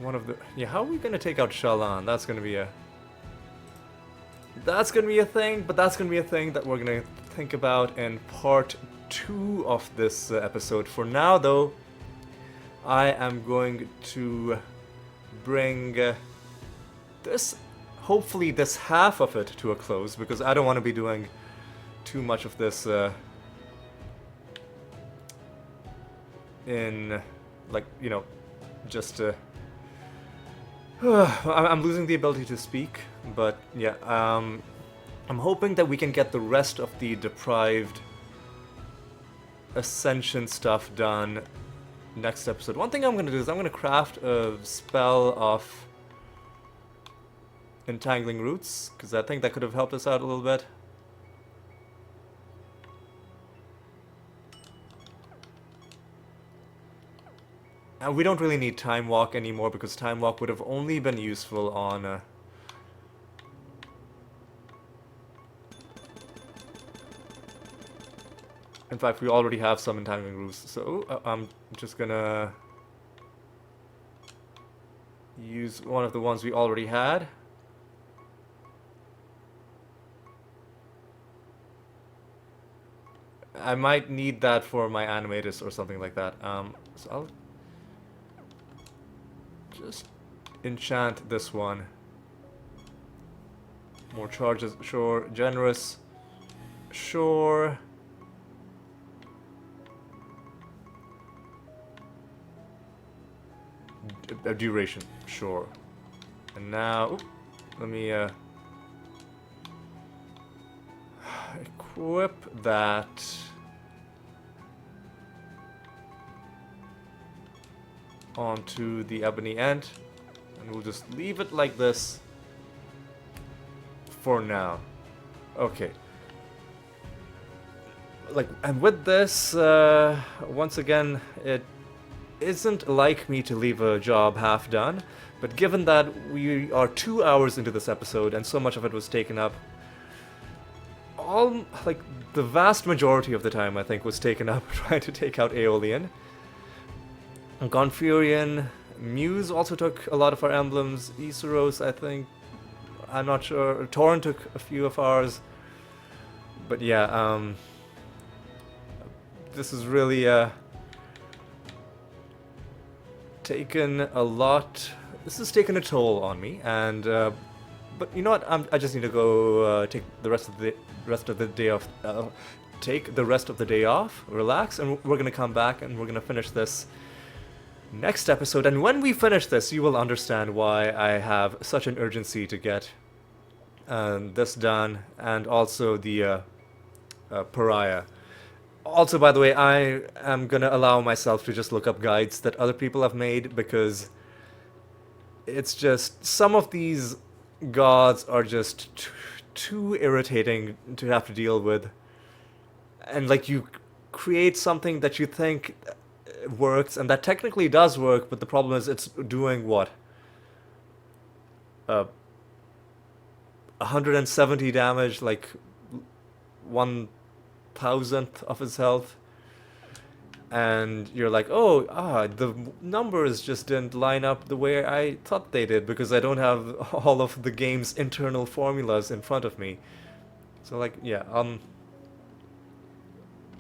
One of the... Yeah, how are we gonna take out Shallan? That's gonna be a... That's gonna be a thing, but that's gonna be a thing that we're gonna think about in part 2 of this episode. For now, though, I am going to bring this... Hopefully this half of it to a close, because I don't want to be doing too much of this in... Like, you know, just... I'm losing the ability to speak, but yeah, I'm hoping that we can get the rest of the Deprived Ascension stuff done next episode. One thing I'm going to do is I'm going to craft a spell of Entangling Roots, because I think that could have helped us out a little bit. And we don't really need Time Walk anymore, because Time Walk would have only been useful on... In fact, we already have some entangling grooves, so I'm just gonna use one of the ones we already had. I might need that for my animators or something like that. So I'll just enchant this one. More charges, sure. Generous, sure. Duration, sure. And now, let me equip that. Onto the ebony end, and we'll just leave it like this for now. Okay. And with this, once again, it isn't like me to leave a job half done, but given that we are 2 hours into this episode and so much of it was taken up, the vast majority of the time I think was taken up trying to take out Aeolian. Gonfurion, Muse also took a lot of our emblems. Iseros, I think, I'm not sure. Torrent took a few of ours. But yeah, this is really taken a lot. This has taken a toll on me, and but you know what? I just need to go take the rest of the day off. Take the rest of the day off, relax, and we're gonna come back and we're gonna finish this next episode. And when we finish this, you will understand why I have such an urgency to get this done, and also the Pariah. Also, by the way, I am gonna allow myself to just look up guides that other people have made, because it's just, some of these gods are just too irritating to have to deal with. And like, you create something that you think works, and that technically does work, but the problem is it's doing what? 170 damage, like 1,000th of his health, and you're like, the numbers just didn't line up the way I thought they did, because I don't have all of the game's internal formulas in front of me. So like, yeah,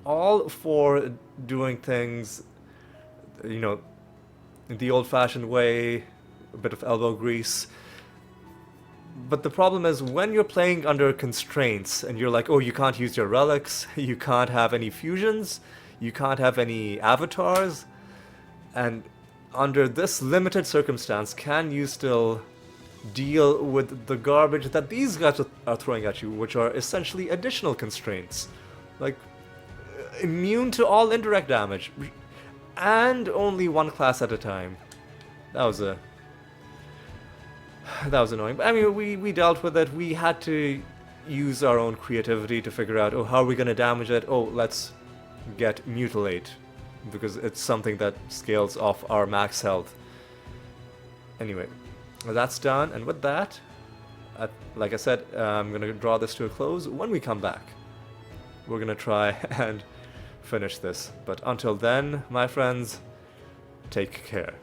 all for doing things, you know, the old-fashioned way, a bit of elbow grease. But the problem is, when you're playing under constraints, and you're like, oh, you can't use your relics, you can't have any fusions, you can't have any avatars, and under this limited circumstance, can you still deal with the garbage that these guys are throwing at you, which are essentially additional constraints? Like, immune to all indirect damage, and only one class at a time. That was annoying. But I mean, we dealt with it. We had to use our own creativity to figure out, how are we gonna damage it? Let's get Mutilate, because it's something that scales off our max health. Anyway, that's done, and with that, like I said, I'm gonna draw this to a close. When we come back, we're gonna try and finish this. But until then, my friends, take care.